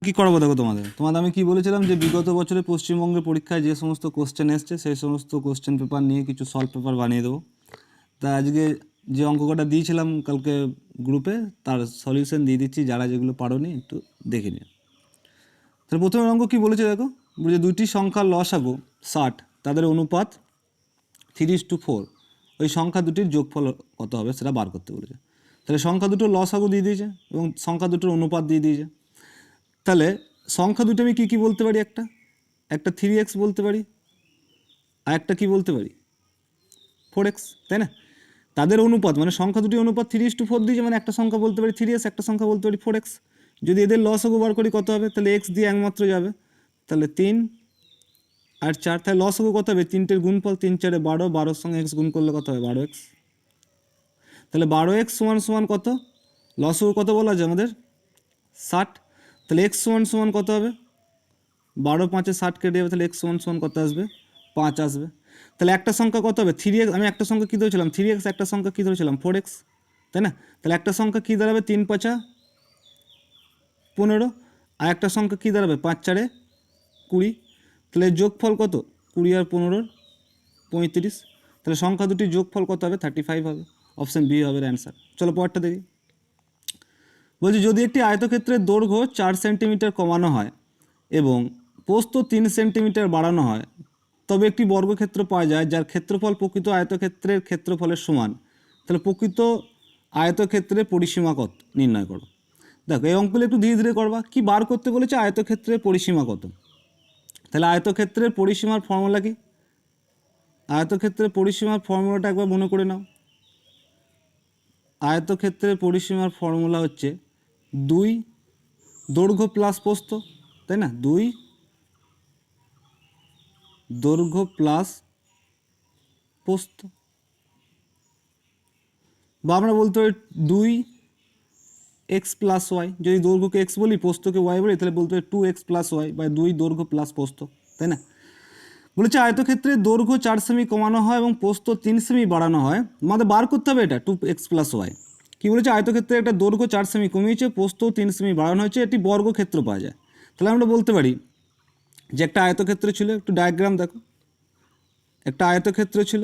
কি করাবো দেখো তোমাদের আমি কি বলেছিলাম যে বিগত বছরে পশ্চিমবঙ্গের পরীক্ষায় যে সমস্ত কোশ্চেন এসছে সেই সমস্ত কোশ্চেন পেপার নিয়ে কিছু সলভ পেপার বানিয়ে দেবো। তা আজকে যে অঙ্ক কটা দিয়েছিলাম কালকে গ্রুপে তার সলিউশন দিয়ে দিচ্ছি, যারা যেগুলো পারোনি একটু দেখে নিও। তাহলে প্রথমে অঙ্ক কি বলেছে দেখো, বলেছে দুইটি সংখ্যার লসাগু 60, তাদের অনুপাত 3:4, ওই সংখ্যা দুটির যোগফল কত হবে সেটা বার করতে বলেছে। তাহলে সংখ্যা দুটোর লসাগু দিয়ে দিয়েছে এবং সংখ্যা দুটোর অনুপাত দিয়ে দিয়েছে। তাহলে সংখ্যা দুটো আমি কী বলতে পারি, একটা 3x বলতে পারি আর একটা কী বলতে পারি 4x, তাই না? তাদের অনুপাত মানে সংখ্যা দুটি অনুপাত 3:4 দিয়েছে, মানে একটা সংখ্যা বলতে পারি 3x, একটা সংখ্যা বলতে পারি 4x। যদি এদের লসাগু বার করি কত হবে, তাহলে x দিয়ে একমাত্র যাবে, তাহলে 3 আর 4, তাহলে লসাগু কত হবে, তিনটের গুণফল 3 4 12, 12-র সঙ্গে x গুণ করলে কত হবে 12x। তাহলে 12x সমান সমান কত, লসাগু কত বলা আছে আমাদের 60, তাহলে x সমান সমান কত হবে, 12 5-এ 60 কেটে যাবে, তাহলে x সমান সমান কত আসবে 5 আসবে। তাহলে একটা সংখ্যা কত হবে 3x, আমি একটা সংখ্যা কী ধরেছিলাম 3x, একটা সংখ্যা কী ধরেছিলাম 4x, তাই না? তাহলে একটা সংখ্যা কী দাঁড়াবে 3 5 15, আর একটা সংখ্যা কী দাঁড়াবে 5 4 20। তাহলে যোগফল কত 20 আর 15 35, তাহলে সংখ্যা দুটির যোগফল কত হবে 35 হবে। অপশান বি হবে অ্যান্সার। চলো পরেরটা দেখি। বলছি যদি একটি আয়তক্ষেত্রের দৈর্ঘ্য 4 সেন্টিমিটার কমানো হয় এবং প্রস্থ 3 সেন্টিমিটার বাড়ানো হয়, তবে একটি বর্গক্ষেত্র পাওয়া যায় যার ক্ষেত্রফল প্রকৃত আয়তক্ষেত্রের ক্ষেত্রফলের সমান। তাহলে প্রকৃত আয়তক্ষেত্রের পরিসীমা কত নির্ণয় করো। দেখো এই অঙ্কগুলো একটু ধীরে ধীরে করবা। কি বার করতে বলেছে, আয়তক্ষেত্রের পরিসীমা কত। তাহলে আয়তক্ষেত্রের পরিসীমার ফর্মুলা কি, আয়তক্ষেত্রের পরিসীমার ফর্মুলাটা একবার মনে করে নাও। আয়তক্ষেত্রের পরিসীমার ফর্মুলা হচ্ছে 2 দৈর্ঘ্য প্লাস প্রস্থ, তাই না? 2 দৈর্ঘ্য প্লাস প্রস্থ, বা আমরা বলতে পারি 2x প্লাস ওয়াই। যদি দৈর্ঘ্যকে x বলি প্রস্থকে y বলি, তাহলে বলতে পারি 2x প্লাস ওয়াই বা 2 দৈর্ঘ্য প্লাস প্রস্থ, তাই না? বলেছে আয়তক্ষেত্রে দৈর্ঘ্য 4 সেমি কমানো হয় এবং প্রস্থ 3 সেমি বাড়ানো হয়, আমাদের বার করতে হবে এটা 2x প্লাস ওয়াই। কী বলেছে, আয়তক্ষেত্রে একটা দৈর্ঘ্য 4 সেমি কমিয়েছে, প্রস্থ 3 সেমি বাড়ানো হয়েছে, এটি বর্গক্ষেত্র পাওয়া যায়। তাহলে আমরা বলতে পারি যে একটা আয়তক্ষেত্র ছিল, একটু ডায়াগ্রাম দেখো, একটা আয়তক্ষেত্র ছিল,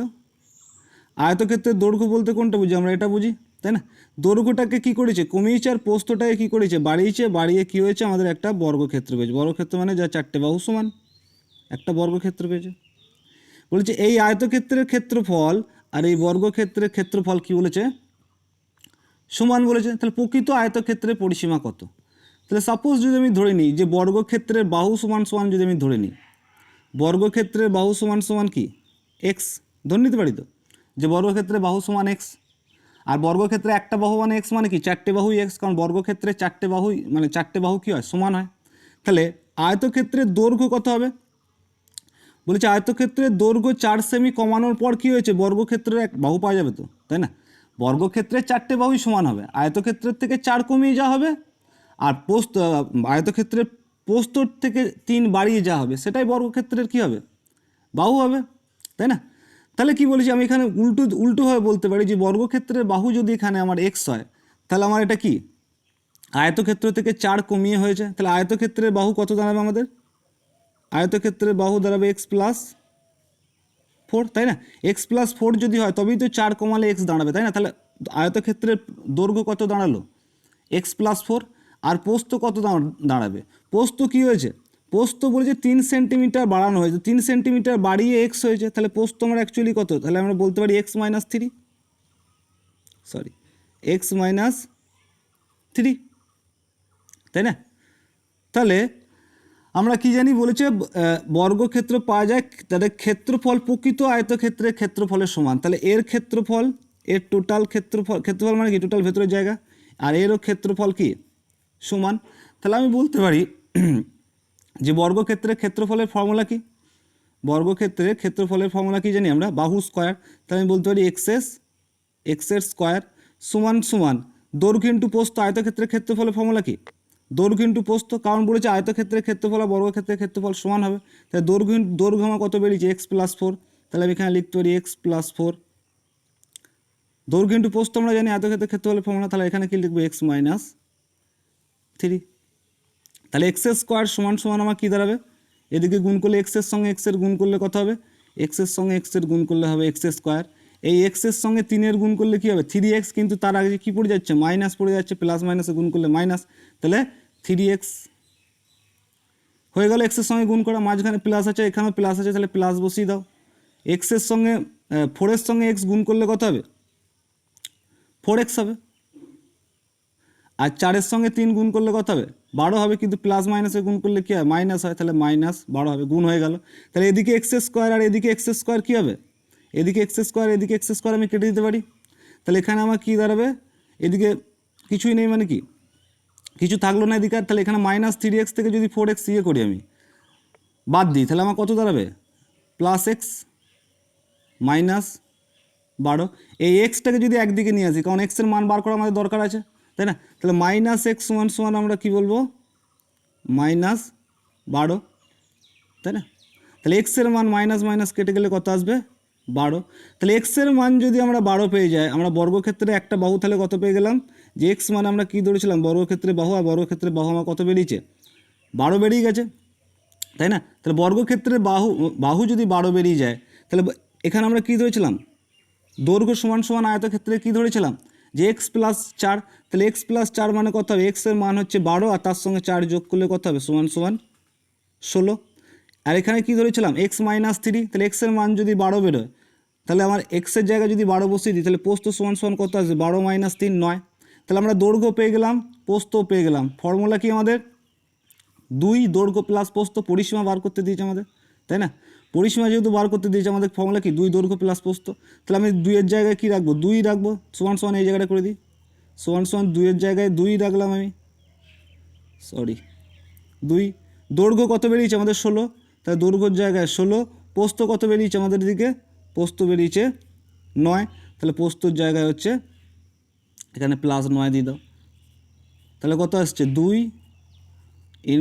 আয়তক্ষেত্রের দৈর্ঘ্য বলতে কোনটা বুঝি, আমরা এটা বুঝি, তাই না? দৈর্ঘ্যটাকে কী করেছে কমিয়েছে, আর প্রস্থটাকে কী করেছে বাড়িয়েছে, বাড়িয়ে কী হয়েছে আমাদের একটা বর্গক্ষেত্র পেয়েছে। বর্গক্ষেত্র মানে যা 4টে বাহু সমান একটা বর্গক্ষেত্র পেয়েছে। বলেছে এই আয়তক্ষেত্রের ক্ষেত্রফল আর এই বর্গক্ষেত্রের ক্ষেত্রফল কি বলেছে সমান বলেছে। তাহলে প্রকৃত আয়তক্ষেত্রের পরিসীমা কত। তাহলে সাপোজ যদি আমি ধরে নিই যে বর্গক্ষেত্রের বাহু সমান সমান, যদি আমি ধরে নিই বর্গক্ষেত্রের বাহু সমান সমান কি এক্স, ধরে নিতে পারি তো যে বর্গক্ষেত্রে বাহু সমান এক্স, আর বর্গক্ষেত্রে একটা বাহু মানে এক্স মানে কি 4টে বাহুই এক্স, কারণ বর্গক্ষেত্রে 4টে বাহুই মানে 4টে বাহু কী হয় সমান হয়। তাহলে আয়তক্ষেত্রের দৈর্ঘ্য কত হবে, বলেছে আয়তক্ষেত্রের দৈর্ঘ্য 4 সেমি কমানোর পর কী হয়েছে বর্গক্ষেত্রের এক বাহু পাওয়া যাবে তো, তাই না? বর্গক্ষেত্রের 4টে বাহুই সমান হবে, আয়তক্ষেত্রের থেকে 4 কমিয়ে যা হবে, আর আয়তক্ষেত্রের প্রস্থর থেকে 3 বাড়িয়ে যা হবে সেটাই বর্গক্ষেত্রের কী হবে বাহু হবে, তাই না? তাহলে কি বলেছি আমি এখানে উল্টোভাবে বলতে পারি যে বর্গক্ষেত্রের বাহু যদি এখানে আমার এক্স হয়, তাহলে আমার এটা কি আয়তক্ষেত্র থেকে 4 কমিয়ে হয়েছে, তাহলে আয়তক্ষেত্রের বাহু কত দাঁড়াবে আমাদের, আয়তক্ষেত্রের বাহু দাঁড়াবে এক্স প্লাস 4, তাই না? এক্স প্লাস 4 যদি হয় তবেই তো 4 কমালে এক্স দাঁড়াবে, তাই না? তাহলে আয়তক্ষেত্রের দৈর্ঘ্য কত দাঁড়ালো এক্স প্লাস 4, আর পোস্ত কত দাঁড়াবে, পোস্ত কী হয়েছে, পোস্ত বলেছে 3 সেন্টিমিটার বাড়ানো হয়েছে, 3 সেন্টিমিটার বাড়িয়ে এক্স হয়েছে, তাহলে পোস্ত আমার অ্যাকচুয়ালি কত, তাহলে আমরা বলতে পারি x minus 3, sorry x minus 3, তাই না? তাহলে আমরা কি জানি বলেছে বর্গক্ষেত্র পাওয়া যায় তাদের ক্ষেত্রফল প্রকৃত আয়তক্ষেত্রের ক্ষেত্রফলের সমান। তাহলে এর ক্ষেত্রফল, এর টোটাল ক্ষেত্রফল মানে কি টোটাল ভেতরের জায়গা, আর এরও ক্ষেত্রফল কি সমান। তাহলে আমি বলতে পারি যে বর্গক্ষেত্রের ক্ষেত্রফলের ফর্মুলা কি, বর্গক্ষেত্রের ক্ষেত্রফলের ফর্মুলা কি জানি আমরা বাহু স্কোয়ার। তাহলে আমি বলতে পারি এক্সের স্কোয়ার সমান সমান দৈর্ঘ্য ইন্টু প্রস্থ। আয়তক্ষেত্রের ক্ষেত্রফলের ফর্মুলা কি দৈর্ঘ্য ইন্টু প্রস্থ, কারণ বলেছে আয়তক্ষেত্রের ক্ষেত্রফল আর বর্গক্ষেত্রের ক্ষেত্রফল সমান হবে। তাহলে দৈর্ঘ্য আমার কত বেরিয়েছে এক্স প্লাস 4, তাহলে আমি এখানে লিখতে পারি এক্স প্লাস 4, দৈর্ঘ্য ইন্টু প্রস্থ আমরা জানি আয়তক্ষেত্রের ক্ষেত্রফলের ফর্মুলা, তাহলে এখানে কি লিখবো এক্স মাইনাস 3। তাহলে এক্স স্কোয়ার সমান সমান আমার কী দাঁড়াবে, এদিকে গুণ করলে এক্সের সঙ্গে এক্সের গুণ করলে কত হবে, এক্সের সঙ্গে এক্সের গুণ করলে হবে এক্স স্কোয়ার, এই এক্সের সঙ্গে 3-এর গুণ করলে কী হবে 3x, কিন্তু তার আগে কী পড়ে যাচ্ছে মাইনাস পড়ে যাচ্ছে, প্লাস মাইনাসে গুণ করলে মাইনাস, তাহলে 3x হয়ে গেল এক্সের সঙ্গে গুণ করা, মাঝখানে প্লাস আছে এখানেও প্লাস আছে, তাহলে প্লাস বসিয়ে দাও। এক্সের সঙ্গে 4-এর সঙ্গে এক্স গুণ করলে কত হবে 4x হবে, আর 4-এর সঙ্গে 3 গুণ করলে কত হবে 12 হবে, কিন্তু প্লাস মাইনাসে গুণ করলে কী হয় মাইনাস হয়, তাহলে -12 হবে, গুণ হয়ে গেল। তাহলে এদিকে এক্স স্কোয়ার আর এদিকে এক্স স্কোয়ার কী হবে, এদিকে এক্স স্কোয়ার এদিকে এক্স স্কোয়ার আমি কেটে দিতে পারি, তাহলে এখানে আমার কী দাঁড়াবে, এদিকে কিছুই নেই মানে কি কিছু থাকলো না এদিকে, তাহলে এখানে -3x থেকে যদি 4x ইয়ে করি আমি বাদ দিই, তাহলে আমার কত দাঁড়াবে +x -12, এই এক্সটাকে যদি একদিকে নিয়ে আসি, কারণ এক্সের মান বার করা আমাদের দরকার আছে, তাই না, তাহলে -x সমান আমরা কি বলবো -12, তাই না, তাহলে এক্সের মান মাইনাস মাইনাস কেটে গেলে কত আসবে 12, তাহলে এক্সের মান যদি আমরা 12 পেয়ে যাই, আমরা বর্গক্ষেত্রে একটা বাহু তাহলে কত পেয়ে গেলাম, যে এক্স মানে আমরা কী ধরেছিলাম বর্গক্ষেত্রে বাহু, আর বর্গক্ষেত্রে বাহু আমার কত বেরিয়েছে 12 বেরিয়ে গেছে, তাই না, তাহলে বর্গক্ষেত্রে বাহু যদি 12 বেরিয়ে যায়, তাহলে এখানে আমরা কী ধরেছিলাম দৈর্ঘ্য সমান সমান আয়তক্ষেত্রে কী ধরেছিলাম যে x+4, তাহলে x+4 মানে কত হবে, এক্সের মান হচ্ছে 12 আর তার সঙ্গে 4 যোগ করলে কত হবে সমান সমান 16, আর এখানে কী ধরেছিলাম x-3, তাহলে এক্সের মান যদি 12 বেরোয়, তাহলে আমার এক্সের জায়গায় যদি 12 বসিয়ে দিই, তাহলে পোস্ত সমান সমান কত আসবে 12 - 3 9, তাহলে আমরা দৈর্ঘ্য পেয়ে গেলাম পোস্তও পেয়ে গেলাম। ফর্মুলা কি আমাদের 2 দৈর্ঘ্য প্লাস পোস্ত, পরিসীমা বার করতে দিয়েছে আমাদের, তাই না, পরিসীমা যেহেতু বার করতে দিয়েছে আমাদের ফর্মুলা কি 2 দৈর্ঘ্য প্লাস পোস্ত, তাহলে আমি 2-এর জায়গায় কী রাখবো 2 রাখবো, সমান সমান এই জায়গাটা করে দিই, সমান সমান 2-এর জায়গায় 2 রাখলাম আমি, 2 দৈর্ঘ্য কত বেরিয়েছে আমাদের 16, তাহলে দৈর্ঘ্যর জায়গায় 16, পোস্ত কত বেরিয়েছে আমাদের দিকে পোস্ত বেরিয়েছে 9, তাহলে পোস্তর জায়গায় হচ্ছে এখানে +9 দিয়ে দাও, তাহলে কত আসছে 2 ×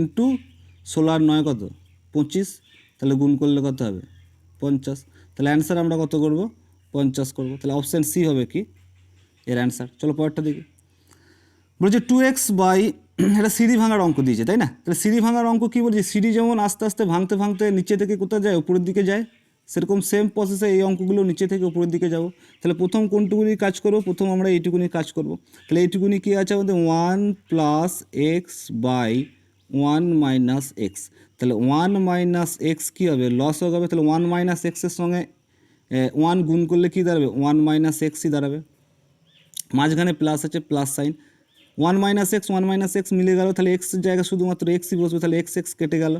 16 আর 9 কত 25, তাহলে গুণ করলে কত হবে 50, তাহলে অ্যান্সার আমরা কত করব 50 করব, তাহলে অপশান সি হবে কি এর অ্যান্সার। চলো পরেরটা দেখি, বলছে 2x বাই এটা সিঁড়ি ভাঙার অঙ্ক দিয়েছে, তাই না, তাহলে সিঁড়ি ভাঙার অঙ্ক কী বলছে, সিঁড়ি যেমন আস্তে আস্তে ভাঙতে ভাঙতে নিচে থেকে কোথায় যায় উপরের দিকে যায়, সেরকম সেম প্রসেসে এই অঙ্কগুলো নিচে থেকে উপরের দিকে যাব, তাহলে প্রথম কোনটুকুনি কাজ করব, প্রথম আমরা এইটুকুনি কাজ করব, তাহলে এইটুকুনি কী আছে আমাদের 1 + x বাই 1 - x, তাহলে 1 - x কী হবে লস হয়ে যাবে, তাহলে 1 - x এর সঙ্গে 1 গুণ করলে কী দাঁড়াবে 1 - x দাঁড়াবে, মাঝখানে প্লাস আছে প্লাস সাইন, 1 - x 1 - x মিলে গেল, তাহলে এক্সের জায়গায় শুধুমাত্র এক্সই বসবে, তাহলে x কেটে গেল,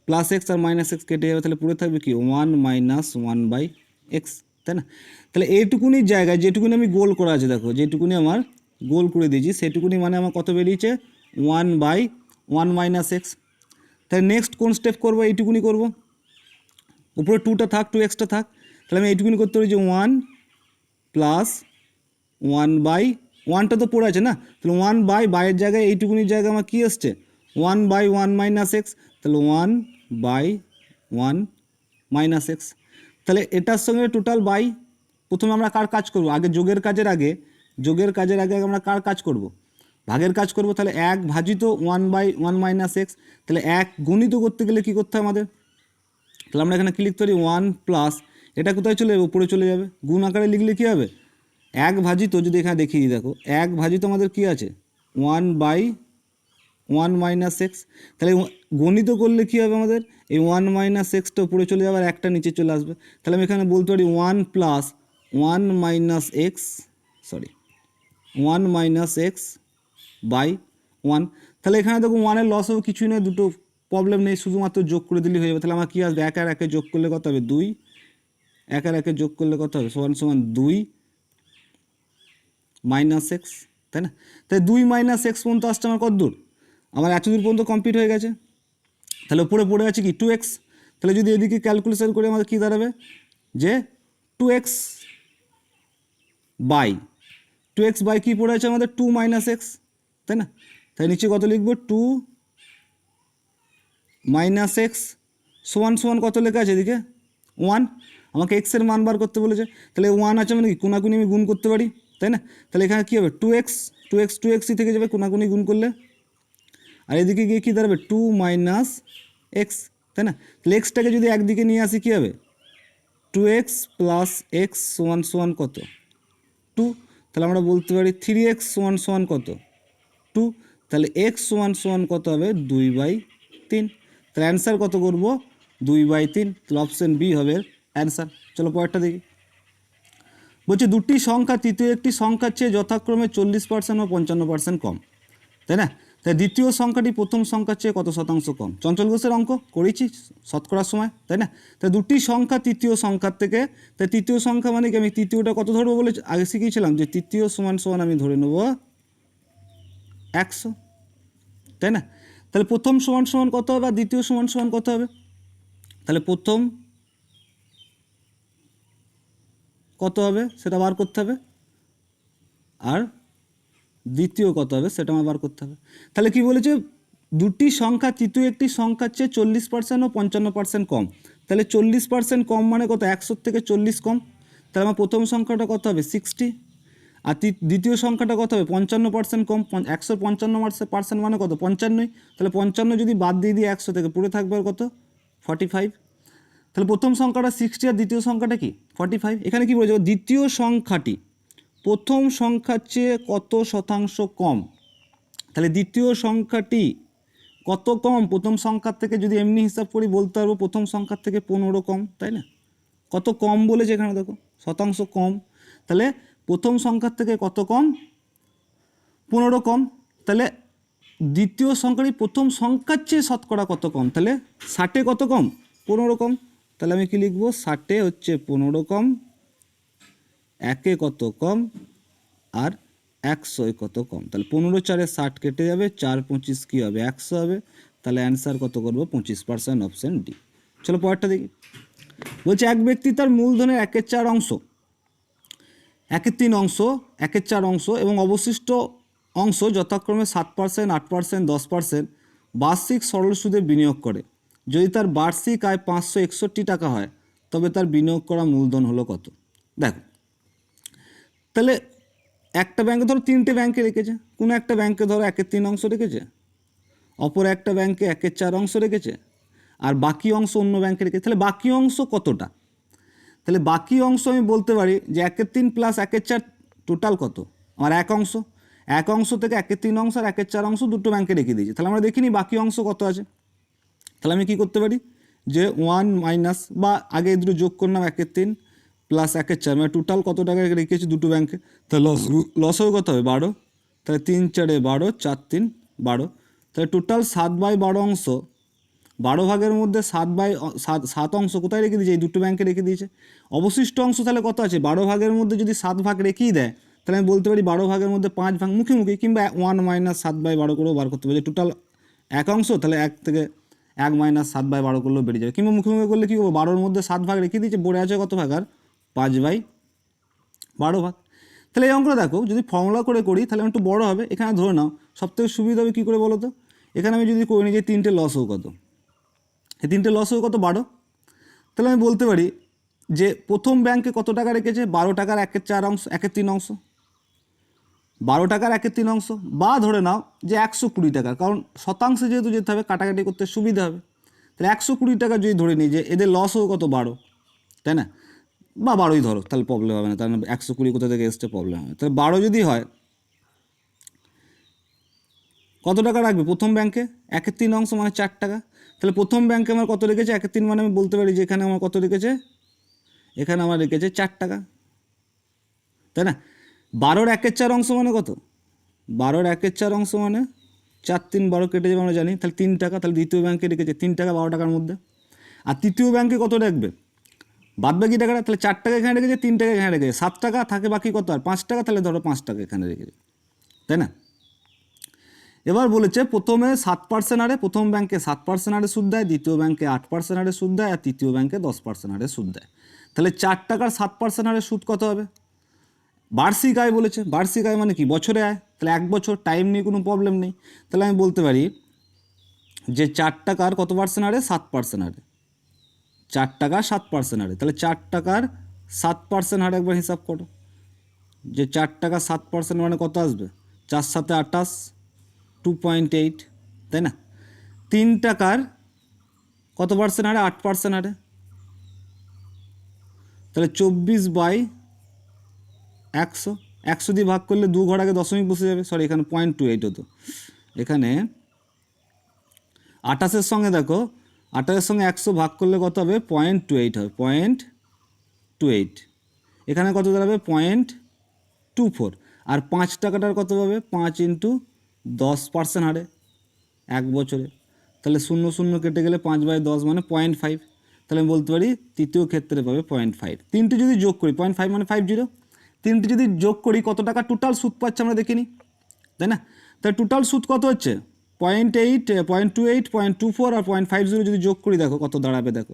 +x আর -x কেটে যাবে, তাহলে পুরো থাকবে কি 1 - 1/x, তাই না, তাহলে এইটুকুনির জায়গায় যেটুকুনি আমি গোল করা আছে, দেখো যেটুকুনি আমার গোল করে দিয়েছি সেটুকুনি মানে আমার কত বেরিয়েছে 1/1 - x, তাহলে নেক্সট কোন স্টেপ করবো এইটুকুনি করব, উপরে 2টা থাক 2xটা থাক, তাহলে আমি এইটুকুনি করতে পারি যে 1 + 1/1টা তো পড়ে আছে না, তাহলে 1/বাইয়ের জায়গায় এইটুকুনির জায়গায় আমার কী আসছে 1/1 - x, তাহলে 1/1 - x, তাহলে এটার সঙ্গে টোটাল বাই, প্রথমে আমরা কার কাজ করব আগে যোগের কাজের আগে আমরা কার কাজ করব ভাগের কাজ করব, তাহলে 1/1 - x, তাহলে 1 গুণিত করতে গেলে কী করতে হয় আমাদের, তাহলে আমরা এখানে কী লিখতে পারি 1 প্লাস এটা কোথায় চলে যাবে উপরে চলে যাবে, গুণ আকারে লিখলে কী হবে 1 যদি এখানে দেখিয়ে দিই দেখো 1 আমাদের কী আছে 1/1 - x, তাহলে গণিত করলে কী হবে আমাদের এই 1 - xটা উপরে চলে যাবে আর একটা নিচে চলে আসবে, তাহলে আমি এখানে বলতে পারি 1 + 1 - x 1 - x বাই 1, তাহলে এখানে দেখো 1-এর লস হবে কিছুই নেই, দুটো প্রবলেম নেই, শুধুমাত্র যোগ করে দিলেই হয়ে যাবে, তাহলে আমার কী আসবে 1 আর 1 যোগ করলে কত হবে 2, 1 আর 1 যোগ করলে কত হবে সমান সমান 2 - x, তাই না, তাই 2 - x পর্যন্ত আসছে আমার কত দূর, আমার এত দূর পর্যন্ত কমপ্লিট হয়ে গেছে, তাহলে উপরে পড়ে আছে কি 2x, তাহলে যদি এদিকে ক্যালকুলেশন করে আমাদের কী দাঁড়াবে যে 2x বাই কী পড়ে আছে আমাদের 2 - x, তাই না, তাই নিচে কত লিখবো 2 - x সমান সমান কত লেখা আছে এদিকে 1, আমাকে এক্সের মান বার করতে বলেছে, তাহলে 1 আছে মানে কি কোনাকুনি আমি গুণ করতে পারি, তাই না, তাহলে এখানে কী হবে 2x থেকে যাবে কোনাকুনি গুণ করলে, আর এদিকে গিয়ে কী দাঁড়াবে 2 মাইনাস এক্স, তাই না? তাহলে এক্সটাকে যদি একদিকে নিয়ে আসি কী হবে 2x প্লাস এক্স সমান সমান কত 2, তাহলে আমরা বলতে পারি 3x সমান সমান কত 2, তাহলে x সমান সমান কত হবে 2/3, তাহলে অ্যান্সার কত করব 2/3, তাহলে অপশান বি হবে অ্যান্সার। চলো পরেরটা দেখি। বলছে দুটি সংখ্যা তৃতীয় একটি সংখ্যার চেয়ে যথাক্রমে 40% ও 55% কম, তাই না? তাই দ্বিতীয় সংখ্যাটি প্রথম সংখ্যার চেয়ে কত শতাংশ কম? চঞ্চল ঘোষের অঙ্ক করেছি শতকরার সময়, তাই না? তাই দুটি সংখ্যা তৃতীয় সংখ্যার থেকে, তাই তৃতীয় সংখ্যা মানে কি আমি তৃতীয়টা কত ধরবো বলে আগে শিখিয়েছিলাম যে তৃতীয় সমান সমান আমি ধরে নেব 100, তাই না? তাহলে প্রথম সমান সমান কত হবে আর দ্বিতীয় সমান সমান কত হবে? তাহলে প্রথম কত হবে সেটা বার করতে হবে, আর দ্বিতীয় কত হবে সেটা আমার বার করতে হবে। তাহলে কি বলেছে দুটি সংখ্যা তৃতীয় একটি সংখ্যার চেয়ে 40% ও 55% কম, তাহলে 40% কম মানে কত 100 থেকে 40 কম, তাহলে আমার প্রথম সংখ্যাটা কত হবে 60, আর দ্বিতীয় সংখ্যাটা কত হবে 55% কম, 155% মানে কত 55, তাহলে 55 যদি বাদ দিয়ে দিই 100 থেকে পুরো থাকবে আর কত 45, তাহলে প্রথম সংখ্যাটা 60 আর দ্বিতীয় সংখ্যাটা কি 45। এখানে কি বলেছে দ্বিতীয় সংখ্যাটি প্রথম সংখ্যার চেয়ে কত শতাংশ কম, তাহলে দ্বিতীয় সংখ্যাটি কত কম প্রথম সংখ্যার থেকে, যদি এমনি হিসাব করি বলতে পারবো প্রথম সংখ্যার থেকে 15 কম, তাই না? কত কম বলেছে এখানে দেখো শতাংশ কম, তাহলে প্রথম সংখ্যার থেকে কত কম 15 কম, তাহলে দ্বিতীয় সংখ্যাটি প্রথম সংখ্যার চেয়ে শতকরা কত কম, তাহলে 60 কত কম 15 কম, তাহলে আমি কি লিখবো 60 হচ্ছে 15 কম, 1 কত কম আর 100 কত কম, তাহলে 15 4 60 কেটে যাবে, 4 25 কী হবে 100 হবে, তাহলে অ্যান্সার কত করবো 25%, অপশান ডি। চলো পরেরটা দেখি। বলছে এক ব্যক্তি তার মূলধনের 1/4 অংশ 1/3 অংশ 1/4 অংশ এবং অবশিষ্ট অংশ যথাক্রমে 7%, 8%, 10% বার্ষিক সরল সুদে বিনিয়োগ করে। যদি তার বার্ষিক আয় 561 টাকা হয় তবে তার বিনিয়োগ করা মূলধন হলো কত? দেখো তাহলে একটা ব্যাংকে ধরো 3টে ব্যাংকে রেখেছে, কোনো একটা ব্যাংকে ধরো 1/3 অংশ রেখেছে, অপর একটা ব্যাংকে 1/4 অংশ রেখেছে, আর বাকি অংশ অন্য ব্যাংকে রেখেছে, তাহলে বাকি অংশ কতটা? তাহলে বাকি অংশ আমি বলতে পারি যে 1/3 প্লাস 1/4 টোটাল কত আমার এক অংশ থেকে 1/3 অংশ আর 1/4 অংশ দুটো ব্যাংকে রেখে দিয়েছি, তাহলে আমরা দেখিনি বাকি অংশ কত আছে। তাহলে আমি কি করতে পারি যে 1 মাইনাস বা আগে দুটো যোগ করলাম 1/3 প্লাস 1/4 মানে টোটাল কত টাকা রেখেছি দুটো ব্যাংকে, তাহলে লসও কত হবে 12, তাহলে 3 4 12, 4 3 12, তাহলে টোটাল 7/12 অংশ 12 ভাগের মধ্যে 7 অংশ কোথায় রেখে দিয়েছে এই দুটো ব্যাংকে রেখে দিয়েছে। অবশিষ্ট অংশ তাহলে কত আছে 12 ভাগের মধ্যে যদি 7 ভাগ রেখেই দেয় তাহলে আমি বলতে পারি 12 ভাগের মধ্যে 5 ভাগ মুখে কিংবা 1 মাইনাস 7/12 করেও বার করতে পারি, টোটাল এক অংশ তাহলে 1 থেকে 1 মাইনাস 7/12 করলেও বেরিয়ে যাবে, কিংবা মুখে করলে কী করবো 12-র মধ্যে 7 ভাগ রেখে দিয়েছে পড়ে আছে কত ভাগ আর 5/12 ভাগ। তাহলে এই অঙ্কটা দেখো যদি ফর্মুলা করে করি তাহলে একটু বড় হবে, এখানে ধরে নাও সবথেকে সুবিধা হবে কী করে বলো তো, এখানে আমি যদি করে নিই যে 3টে লসও কত, এই 3টে লসও কত 12, তাহলে আমি বলতে পারি যে প্রথম ব্যাংকে কত টাকা রেখেছে 12 টাকার 1/4 অংশ 1/3 অংশ, 12 টাকার 1/3 অংশ, বা ধরে নাও যে 120 টাকা, কারণ শতাংশে যেহেতু যেতে হবে কাটাকাটি করতে সুবিধা হবে, তাহলে 120 টাকা যদি ধরে নিই যে এদের লসও কত 12, তাই না, বা 12ই ধরো তাহলে প্রবলেম হবে না, তাহলে 120 কোথা থেকে এসছে প্রবলেম হবে, তাহলে 12 যদি হয় কত টাকা রাখবে প্রথম ব্যাংকে 1/3 অংশ মানে 4 টাকা, তাহলে প্রথম ব্যাংকে আমার কত রেখেছে 1/3 মানে আমি বলতে পারি যে এখানে আমার কত রেখেছে, এখানে আমার রেখেছে 4 টাকা, তাই না। 12-র 1/4 অংশ মানে কত 12-র 1/4 অংশ মানে 4 3 12 কেটে যাবে আমরা জানি, তাহলে 3 টাকা, তাহলে দ্বিতীয় ব্যাংকে রেখেছে 3 টাকা 12 টাকার মধ্যে, আর তৃতীয় ব্যাংকে কত রাখবে বাদ বাকি টাকাটা, তাহলে 4 টাকা এখানে রেখেছে 3 টাকা এখানে রেখেছে 7 টাকা থাকে বাকি কত আর 5 টাকা, তাহলে ধরো 5 টাকা এখানে রেখেছে, তাই না। এবার বলেছে প্রথমে 7% হারে প্রথম ব্যাংকে 7% হারে সুদ দেয়, দ্বিতীয় ব্যাংকে 8% হারে সুদ দেয়, আর তৃতীয় ব্যাংকে 10% হারে সুদ দেয়, তাহলে 4 টাকার 7% হারে সুদ কত হবে, বার্ষিক আয় বলেছে, বার্ষিক আয় মানে কি বছরে আয়, তাহলে 1 বছর টাইম নিয়ে কোনো প্রবলেম নেই, তাহলে আমি বলতে পারি যে 4 টাকার কত পার্সেন্ট হারে 7% হারে, 4 টাকা 7% হারে, তাহলে 4 টাকার 7% হারে একবার হিসাব করো যে 4 টাকা 7% মানে কত আসবে 4 7 28 2.8, তাই না? 3 টাকার কত পার্সেন্ট হারে? 8% হারে। তাহলে 24/100, 100 দিয়ে ভাগ করলে 2 ঘর আগে দশমিক বসে যাবে, সরি এখানে 0.28 হতো, এখানে 28-এর সঙ্গে দেখো 28-এর সঙ্গে 100 ভাগ করলে কত হবে? 0.28 হবে, 0.28। এখানে কত দাঁড়াবে? 0.24। আর 5 টাকাটার কত পাবে? 5 × 10% হারে 1 বছরে। তাহলে 0 0 কেটে গেলে 5/10 মানে 0.5। তাহলে আমি বলতে পারি তৃতীয় ক্ষেত্রে পাবে 0.5। তিনটে যদি যোগ করি 0.5 মানে 50, তিনটে যদি যোগ করি কত টাকা টোটাল সুদ পাচ্ছে আমরা দেখিনি, তাই না? তাহলে টোটাল সুদ কত হচ্ছে? 0.8, 0.28, 0.24 আর 0.50 যদি যোগ করি দেখো কত দাঁড়াবে, দেখো